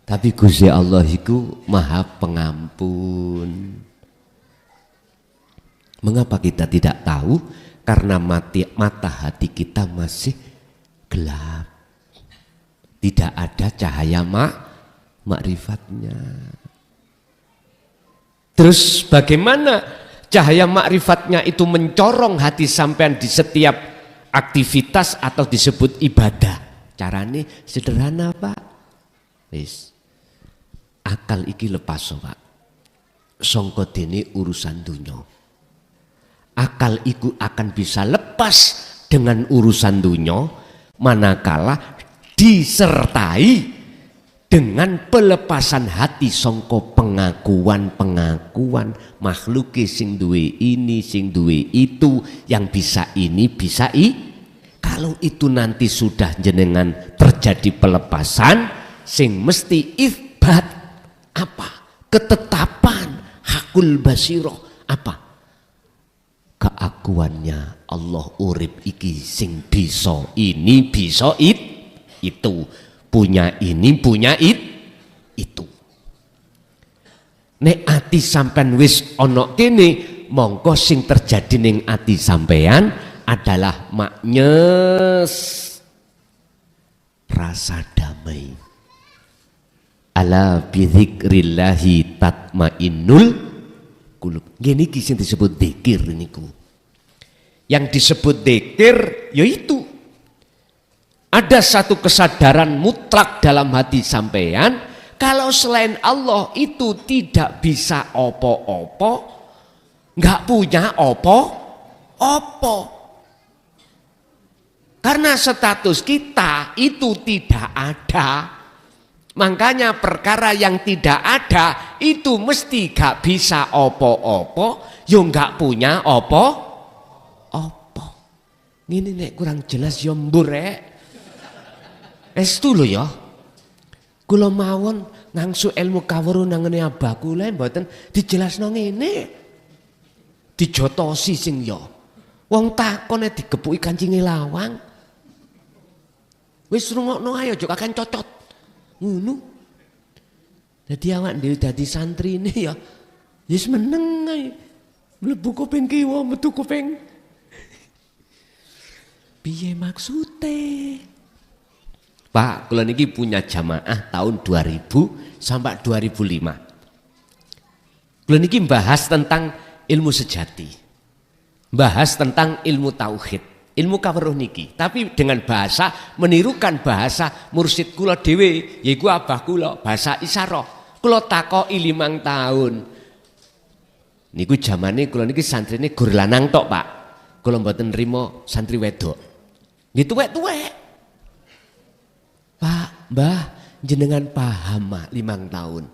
Tapi Gusti Allah iku Maha Pengampun. Mengapa kita tidak tahu? Karena mata hati kita masih gelap. Tidak ada cahaya makrifatnya. Terus bagaimana cahaya makrifatnya itu mencorong hati sampean di setiap aktivitas atau disebut ibadah? Caranya sederhana Pak. Wis. Akal iki lepas Pak. Sangka dene urusan dunya. Akal iku akan bisa lepas dengan urusan dunia manakala disertai dengan pelepasan hati songko pengakuan makhluk sing duwe ini sing duwe itu yang bisa ini bisa kalau itu nanti sudah jenengan terjadi pelepasan sing mesti itsbat apa ketetapan hakul basiroh apa keakuannya Allah urip iki sing bisa ini bisa itu, punya ini punya itu. Nek ati sampean wis ana kene, mongko sing terjadi ning ati sampean adalah maknyes rasa damai. Ala bidzikrillahi tatmainnul qulub. Ngene iki sing disebut dzikir niku. Yang disebut dzikir yaitu ada satu kesadaran mutlak dalam hati sampean kalau selain Allah itu tidak bisa opo-opo, nggak punya opo-opo. Karena status kita itu tidak ada. Makanya perkara yang tidak ada itu mesti gak bisa opo-opo, yo gak punya opo-opo. Ini nek kurang jelas yo mbur estu lho ya. Kula mawon ngangsu ilmu kawruh nangene abah kula mboten dijelasno ngene. Dijotosi sing ya. Wong takone digepuki kancinge lawang. Wis rungokno ayo aja kakan cocot. Ngono. Dadi awak dhewe dadi santri ini ya wis meneng ae. Mlebu kuping kiwa metu kuping. Piye maksude? Pak, kula niki punya jamaah tahun 2000 sampai 2005. Kula niki bahas tentang ilmu sejati. Bahas tentang ilmu tauhid. Ilmu kawruh niki, tapi dengan bahasa menirukan bahasa mursyid kula dhewe, yaiku abah kula, bahasa isyarah. Kula takoki 5 tahun. Niku jamane kula niki santrine gur lanang tok, Pak. Kula mboten nrimo santri wedok. Nggih tuwek-tuwek. Pak, Mbah, jenengan paham Mak 5 tahun.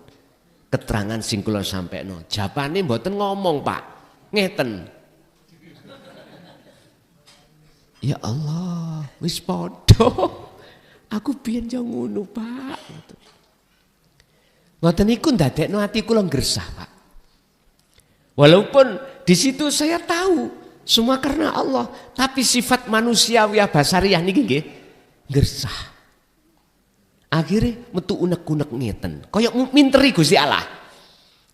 Keterangan sing kula sampekno. Jawabane mboten ngomong, Pak. Ngeten. Ya Allah, wis padha. Aku biyen yo ngono, Pak. Ngoten niku ndadekno ati kula gresah, Pak. Walaupun di situ saya tahu semua karena Allah, tapi sifat manusiawi basariah niki nggih gresah. Akhirnya metu unek-unek ngeten. Kaya minteri Gusti Allah.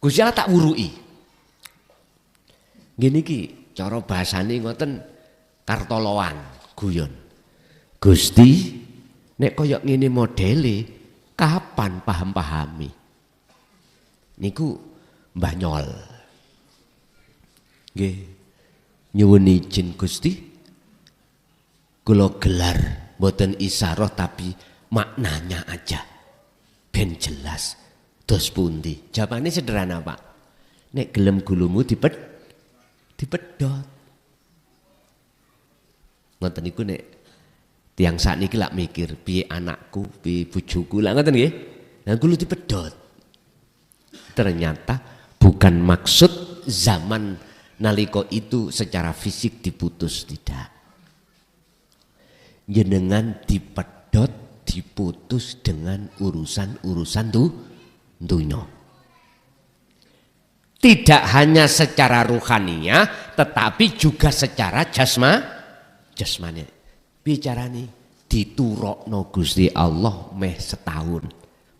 Gusti Allah tak wuruki. Ngene iki cara bahasane ngoten. Kartoloan guyon. Gusti nek kaya ngene modele kapan paham-pahami? Niku Mbah Nyol. Nggih. Nyuwun izin Gusti. Kula gelar mboten isyarah tapi maknanya aja. Ben jelas. Dos pundi? Jawabane sederhana, Pak. Nek gelem gulumu dipedhot. Ngoten niku nek tiyang sakniki lak mikir piye anakku, piye bojoku lak ngoten nggih. Lah kulo dipedhot. Ternyata bukan maksud zaman nalika itu secara fisik diputus, tidak. Jenengan dipedhot, diputus dengan urusan-urusan dunya. Tidak hanya secara ruhaniyah tetapi juga secara jasmani. Bicarane diturokno Gusti Allah meh setahun.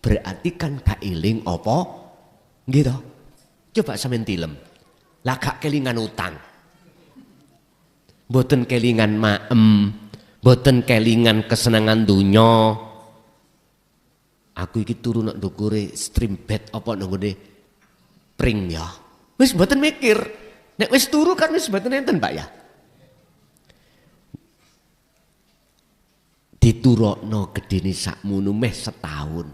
Berarti kan gak eling apa? Nggih to? Coba sampean tilem. Lah gak kelingan utang. Mboten kelingan maem, mboten kelingan kesenangan dunya. Aku iki turu nek ndukure stream bed apa nang ngene pring ya. Wis mboten mikir. Nek wis turu kan wis mboten enten, Pak ya. Diturokno gedene sakmono meh setahun.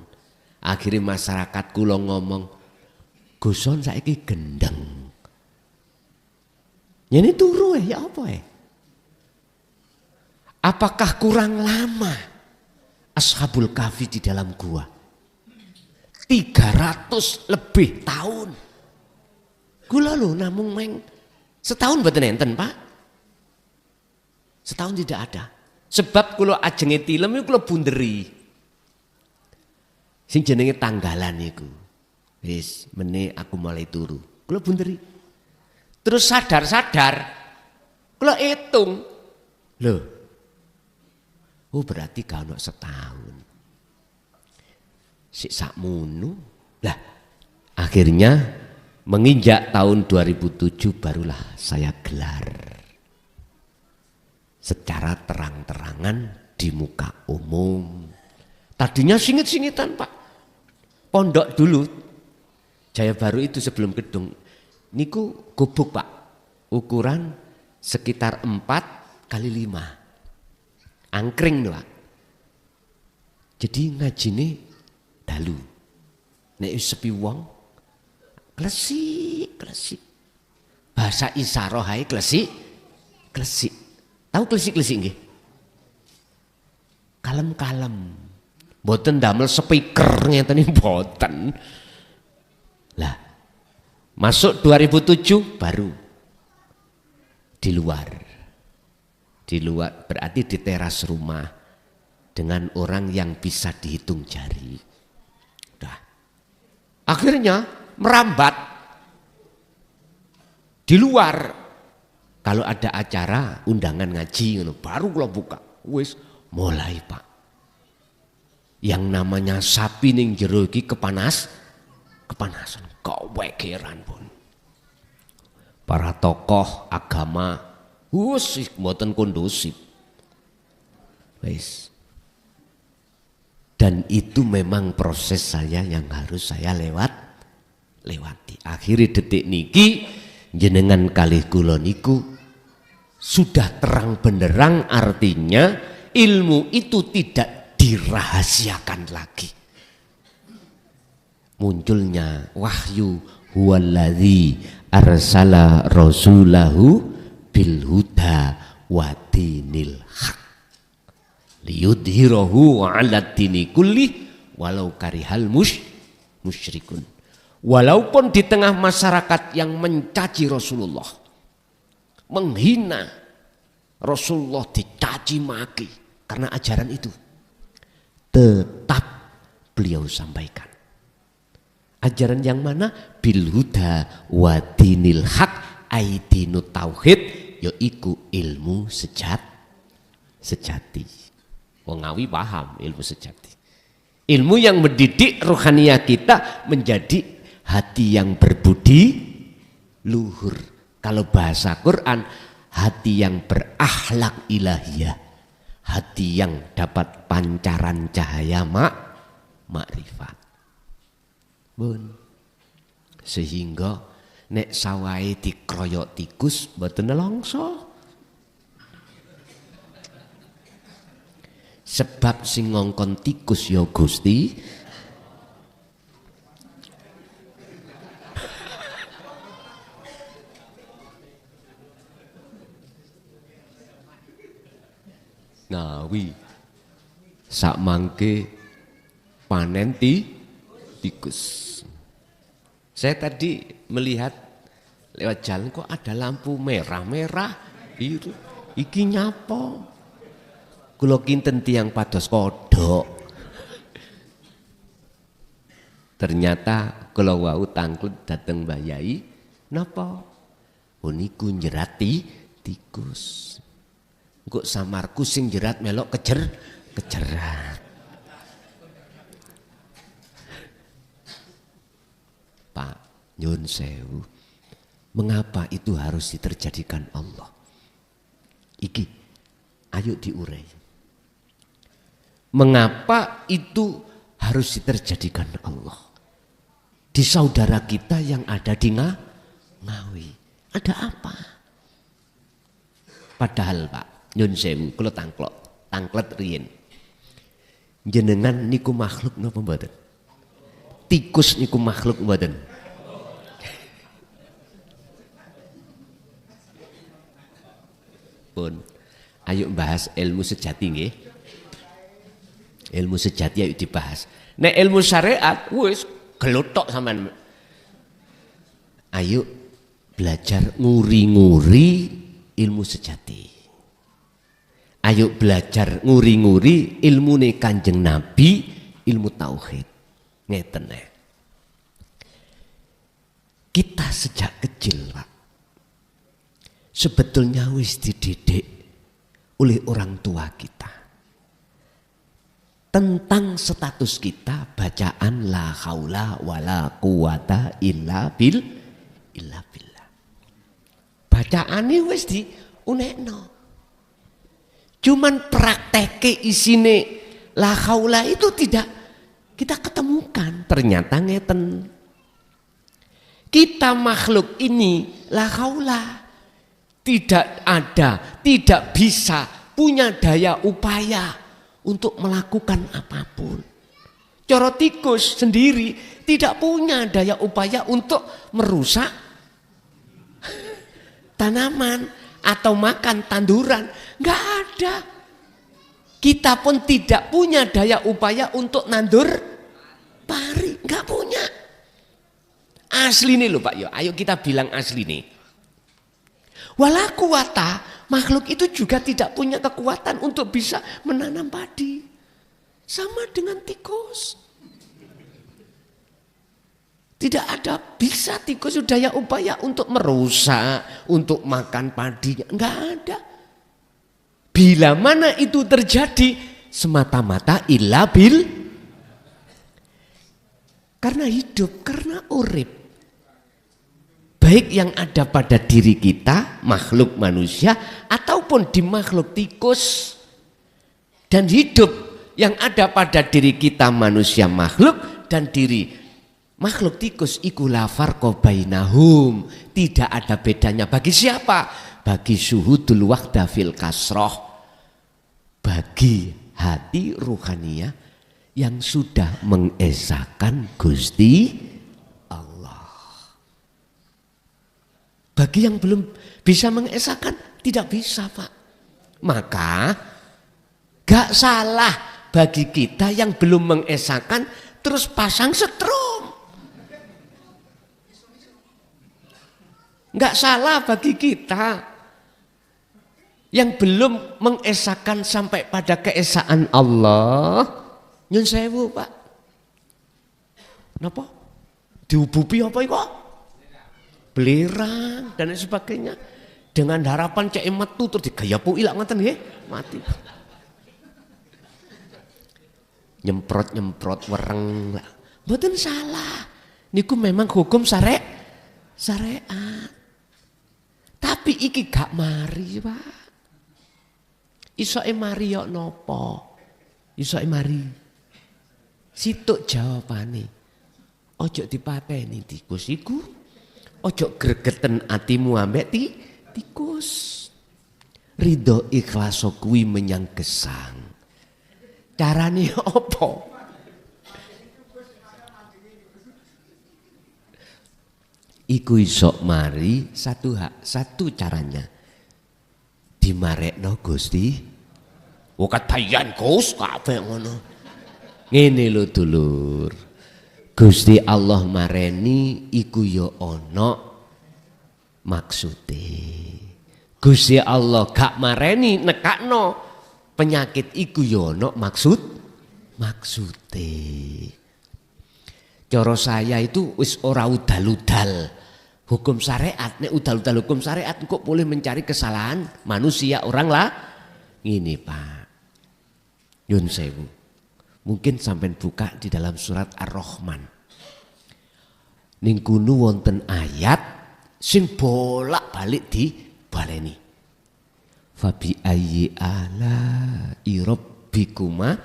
Akhirnya masyarakat kula ngomong, Guson saiki gendeng. Ini turu ya apa ya? Apakah kurang lama Ashabul Kahfi di dalam gua? 300 lebih tahun. Kula lho namung meng setahun mboten enten, Pak. Setahun tidak ada. Sebab kula ajenge tilem iku kula bunderi. Sing jenenge tanggalan iku. Wis meneh aku mulai turu. Kula bunderi. Terus sadar-sadar Kula hitung. Loh. Oh berarti gak ono setahun. Sik sakmono. Lah akhirnya menginjak tahun 2007 barulah saya gelar secara terang-terangan di muka umum. Tadinya singit-singitan Pak. Pondok dulu Jaya Baru itu sebelum gedung niku gubuk Pak. Ukuran sekitar 4 kali 5. Angkring nih Pak. Jadi ngajine dalu. Nek sepi wong klesik. Bahasa isyarah hae klesik. Tahu klesik nggih? Kalem-kalem. Mboten damel speaker ngeten mboten. Lah. Masuk 2007 baru di luar berarti di teras rumah dengan orang yang bisa dihitung jari. Udah. Akhirnya merambat di luar. Kalau ada acara undangan ngaji baru kula buka. Wis mulai Pak. Yang namanya sapi ning jero iki kepanasan kewegeran pun. Para tokoh agama wis mboten kondusif. Wis. Dan itu memang proses saya yang harus saya lewati. Akhirnya detik niki jenengan kalih kula niku sudah terang benderang, artinya ilmu itu tidak dirahasiakan lagi. Munculnya wahyu huwallazi arsala rasulahu bil huda wa dinil haq liyudhhirahu 'ala dini kulli walau karihal musyrikun. Walaupun di tengah masyarakat yang mencaci Rasulullah, menghina Rasulullah, dicaci maki karena ajaran itu, tetap beliau sampaikan. Ajaran yang mana? Bil huda wa dinil haq, aidinu tauhid, yaiku ilmu sejati. Wong Ngawi paham ilmu sejati. Ilmu yang mendidik rohaniah kita menjadi hati yang berbudi luhur. Kalau bahasa Quran, hati yang berakhlak ilahiyah. Hati yang dapat pancaran cahaya makrifat. Bun. Sehingga nek sawai dikroyok tikus mboten nelongso. Sebab sing ngongkon tikus ya Gusti. Ngawi sak mangke panen tikus. Saya tadi melihat lewat jalan kok ada lampu merah-merah biru. Iki nyapa? Kula kinten tiyang pados kodhok. Ternyata kula wau tangklet dateng Mbah Yai, napa? Niku njerati tikus. Engko samarku sing jerat melok kejerat. Pak, nyun sewu. Mengapa itu harus diterjadikan Allah? Iki, ayo diurai. Mengapa itu harus diterjadikan Allah? Di saudara kita yang ada di Ngawi, ada apa? Padahal Pak, nyun sewu, kula tangklet riyen. Jenengan niku makhluk napa mboten? Tikus niku makhluk mboten? Pun, ayo bahas ilmu sejati nggih. Ilmu sejati ayo dibahas. Nek ilmu syariat wis gelotok sampean. Ayo belajar nguri-nguri ilmu sejati. Ayo belajar nguri-nguri ilmune Kanjeng Nabi, ilmu tauhid. Ngeten ya. Kita sejak kecil Pak, sebetulnya wis dididik oleh orang tua kita tentang status kita bacaan la haula wala quwata illa billah. Bacaan ini wis diunekno. Cuman prakteke isine la haula itu tidak kita ketemukan. Ternyata ngeten. Kita makhluk ini la haula tidak ada, tidak bisa punya daya upaya untuk melakukan apapun. Coro tikus sendiri tidak punya daya upaya untuk merusak tanaman atau makan tanduran. Enggak ada. Kita pun tidak punya daya upaya untuk nandur pari. Enggak punya. Asli nih loh Pak, yo, ayo kita bilang asli nih. Wala quwata, makhluk itu juga tidak punya kekuatan untuk bisa menanam padi. Sama dengan tikus. Tidak ada bisa tikus daya upaya untuk merusak, untuk makan padinya. Enggak ada. Bila mana itu terjadi semata-mata illa bil. Karena hidup, karena urip. Baik yang ada pada diri kita, makhluk manusia, ataupun di makhluk tikus. Dan hidup yang ada pada diri kita manusia makhluk dan diri makhluk tikus iku la farqa bainahum. Tidak ada bedanya bagi siapa? Bagi syuhudul wahda fil kasroh. Bagi hati ruhaniyah yang sudah mengesahkan Gusti. Bagi yang belum bisa mengesahkan, tidak bisa Pak. Maka gak salah bagi kita yang belum mengesahkan terus pasang setrum. Gak salah bagi kita yang belum mengesahkan sampai pada keesaan Allah. Nyun sewu Pak. Napa? Diubupi apa itu? Belerang dan sebagainya dengan harapan cek metu terus digayapu ilang ngoten nggih mati. Nyemprot wereng. Mboten salah. Niku memang hukum syariat. Tapi iki gak mari, Pak. Isoke mari yo napa? Isoke mari. Situk jawabane. Ojo dipateni tikus iku. Ojo gregeten atimu ambek tikus. Ridho ikhlas kuwi menyang gesang. Carane apa? Iku iso mari satu caranya. Dimarekno Gusti. Wakat bayan Gus kabeh ngono. Ngene lho dulur. Gusti Allah mareni iku ya ana maksude. Gusti Allah gak mareni nekakno penyakit iku ya ana maksude. Cara saya itu wis ora udal-udal hukum syariat. Nek udal-udal hukum syariat kok boleh mencari kesalahan manusia orang lah. Ini Pak. Yun sewu. Mungkin sampai buka di dalam surat Ar-Rahman. Ning kuno wonten ayat sing bolak-balik di baleni. Fabi ayyi ala rabbikuma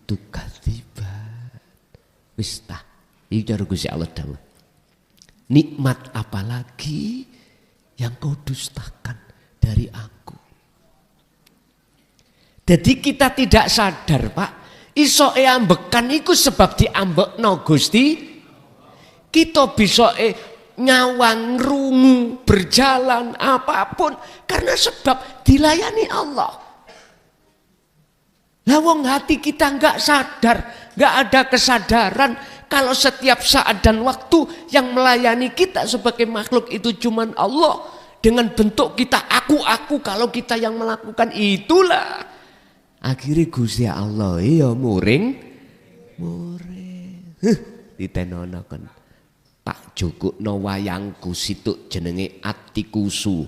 tukadziban. Wis tah, iki cara Gusti Allah dawuh. Nikmat apalagi yang kau dustakan dari aku. Jadi kita tidak sadar Pak. Iso ambekan iku sebab diambekno Gusti. Kita bisa nyawang rungu berjalan apapun karena sebab dilayani Allah. Lah wong hati kita enggak sadar, enggak ada kesadaran kalau setiap saat dan waktu yang melayani kita sebagai makhluk itu cuman Allah dengan bentuk kita aku kalau kita yang melakukan itulah. Akhirnya Gusti Allah iya muring. Tak jukukno wayangku situk jenenge Atikusu.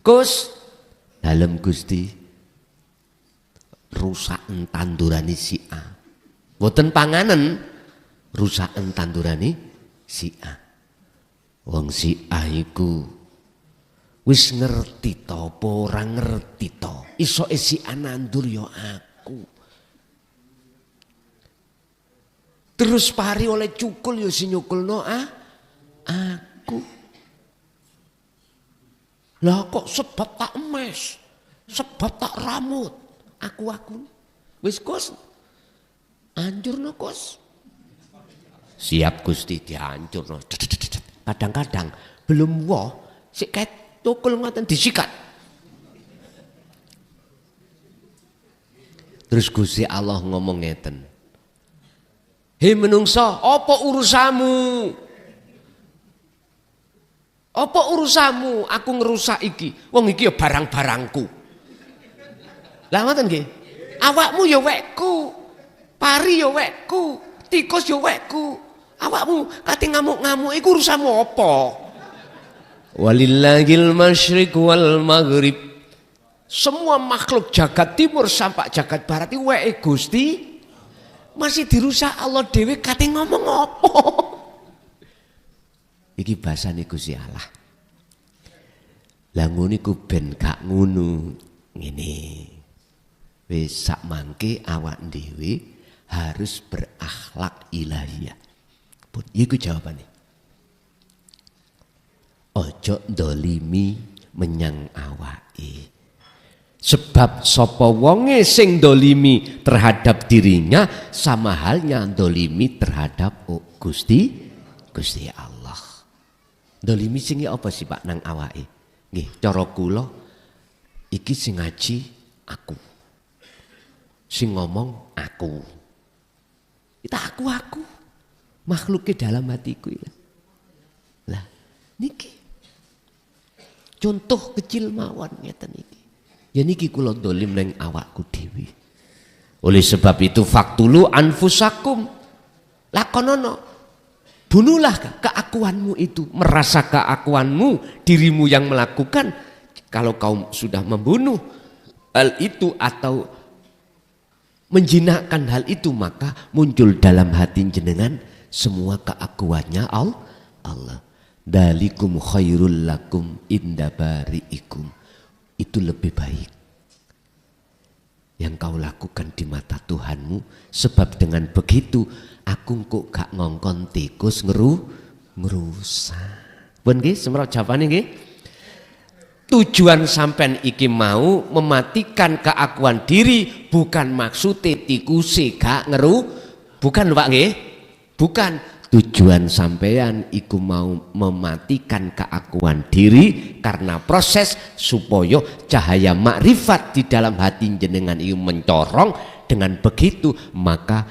Gus, dalem Gusti rusaken tandurane si A. Mboten panganen, rusaken tandurane si A. Wong si A iku wis ngerti to apa ora ngerti to. Isoke si A nandur ya aku. Terus pari oleh cukul ya si nyukulno aku. Lah kok sebab tak emes, sebab tak rambut, aku. Wis Gus, hancurno Gus. Siap Gusti dihancurno. Kadang-kadang belum woh, sik ket cukul ngoten disikat. Terus Gusti Allah ngomong ngeten. Hei menungso, apa urusamu? Apa urusamu aku ngerusak iki? Wong iki ya barang-barangku. Lah ngoten nggih. Awakmu ya wekku. Pari ya wekku. Tikus ya wekku. Awakmu kate ngamuk-ngamuk iku urusanmu apa? Walillahil masyriq wal maghrib. Semua makhluk jagat timur sampai jagat barat iki weke Gusti masih dirusak Allah dhewe kate ngomong apa? Iki bahasane Gusti Allah. Lah ngono iku ben gak ngono ngene. Wis sak mangke awak dhewe harus berakhlak ilahiyah. Pun iku jawabane. Ojo ndolimi menyang awake. Sebab sapa wonge sing ndolimi terhadap dirinya sama halnya ndolimi terhadap Gusti Allah. Ndolimi sing apa sih Pak nang awake? Nggih, cara kula iki sing ngaji aku. Sing ngomong aku. Kita aku. Makhluknya dalam hatiku ya. Lah, niki. Contoh kecil mawon ngeten iki. Ya niki kula dolim nang awakku dhewe. Oleh sebab itu faktulu anfusakum. Lakonono. Bunuhlah keakuanmu itu, merasa keakuanmu, dirimu yang melakukan. Kalau kau sudah membunuh hal itu atau menjinakkan hal itu, maka muncul dalam hati jenengan semua keakuannya Allah. Dalikum khairul lakum inda bari'ikum. Itu lebih baik yang kau lakukan di mata Tuhanmu, sebab dengan begitu aku kok gak ngongkon tikus ngerusak. Pun nggih semrot jawabane nggih. Tujuan sampean iki mau mematikan keakuan diri, bukan maksudnya tikuse gak bukan Pak nggih. Bukan. Tujuan sampean iku mau mematikan keakuan diri karena proses supaya cahaya makrifat di dalam hati jenengan itu mencorong. Dengan begitu maka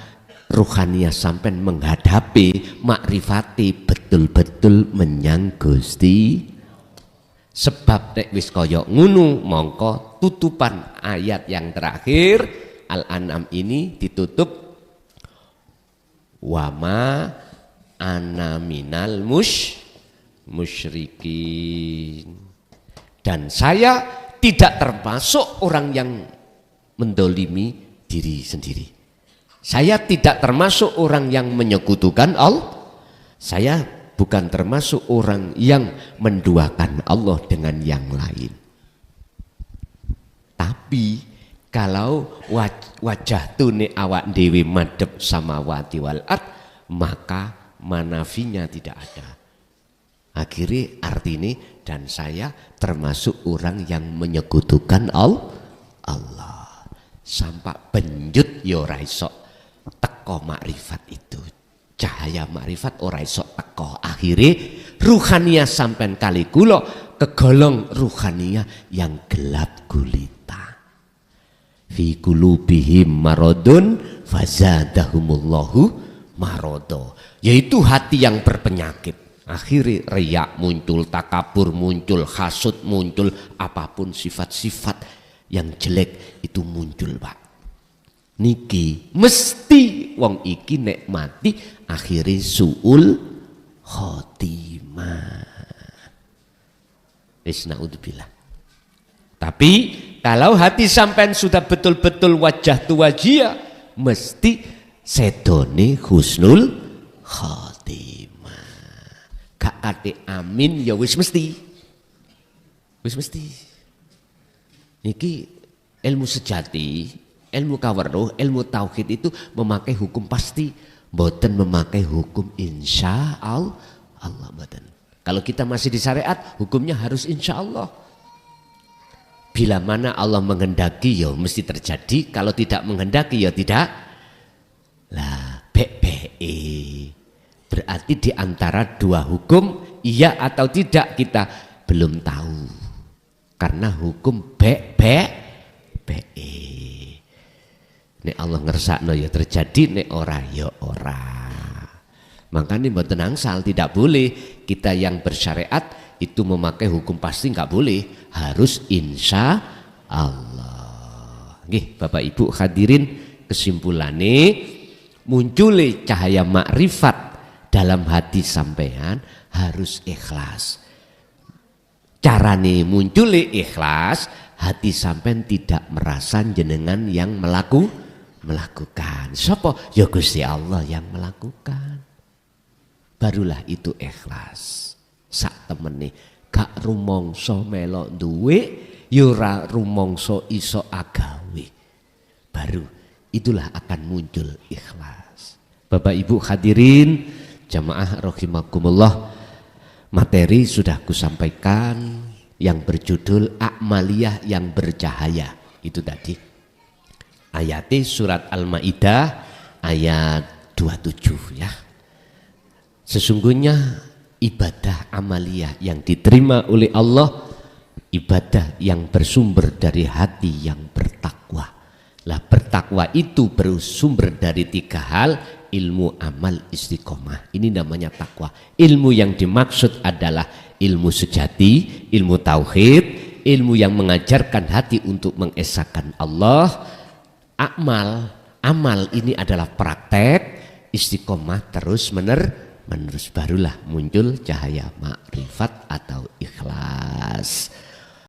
ruhaniyah sampean menghadapi makrifati betul-betul menyang Gusti. Sebab nek wis kaya ngono mongko tutupan ayat yang terakhir Al-An'am ini ditutup wama ana minal musyrikin, dan saya tidak termasuk orang yang mendolimi diri sendiri. Saya tidak termasuk orang yang menyekutukan Allah. Saya bukan termasuk orang yang menduakan Allah dengan yang lain. Tapi kalau wajah tune awak dewi madhep samawati wal ard, maka manafinya tidak ada. Akhirnya artinya dan saya termasuk orang yang menyekutukan Allah. Sampai benjut ya ora iso teko makrifat itu. Cahaya makrifat ora iso teko. Akhirnya ruhaniyah sampean kali kula kegolong ruhaniyah yang gelap gulita. Fi qulubihim maradun fazadahumullahu marodo, yaitu hati yang berpenyakit. Akhirnya riak muncul, takabur muncul, hasud muncul, apapun sifat-sifat yang jelek itu muncul Pak. Niki mesti wong iki nek mati akhirnya suul khotimah. Wis naudzubillah. Tapi kalau hati sampean sudah betul-betul wajah tu wajia, mesti sedone husnul khotimah. Gak ate amin ya wis mesti. Wis mesti. Niki ilmu sejati, ilmu kaweruh, ilmu tauhid itu memakai hukum pasti, mboten memakai hukum insya Allah mboten. Kalau kita masih di syariat, hukumnya harus insya Allah. Bila mana Allah menghendaki ya mesti terjadi, kalau tidak menghendaki ya tidak. Lah BBE berarti di antara dua hukum iya atau tidak kita belum tahu. Karena hukum BE. Nek Allah ngersakno ya terjadi, nek ora ya ora. Makanya mboten angsal, tidak boleh kita yang bersyariat itu memakai hukum pasti, nggak boleh, harus insya Allah. Nggih, Bapak Ibu hadirin, kesimpulannya muncul cahaya makrifat dalam hati sampean harus ikhlas. Carane muncul ikhlas, hati sampean tidak merasa jenengan yang melakukan. Sapa? Ya Gusti Allah yang melakukan. Barulah itu ikhlas. Sak temene gak rumangsa melok duwe, ya ora rumangsa iso agawe. Baru itulah akan muncul ikhlas. Bapak Ibu hadirin jamaah rahimakumullah, materi sudah kusampaikan yang berjudul Amaliyah yang bercahaya. Itu tadi ayatnya surat Al-Maidah ayat 27 ya. Sesungguhnya ibadah amaliyah yang diterima oleh Allah, ibadah yang bersumber dari hati yang bertakwa. Lah bertakwa itu bersumber dari tiga hal, ilmu, amal, istiqomah. Ini namanya takwa. Ilmu yang dimaksud adalah ilmu sejati, ilmu tauhid, ilmu yang mengajarkan hati untuk mengesahkan Allah. Amal ini adalah praktek, istiqomah terus menerus, barulah muncul cahaya makrifat atau ikhlas.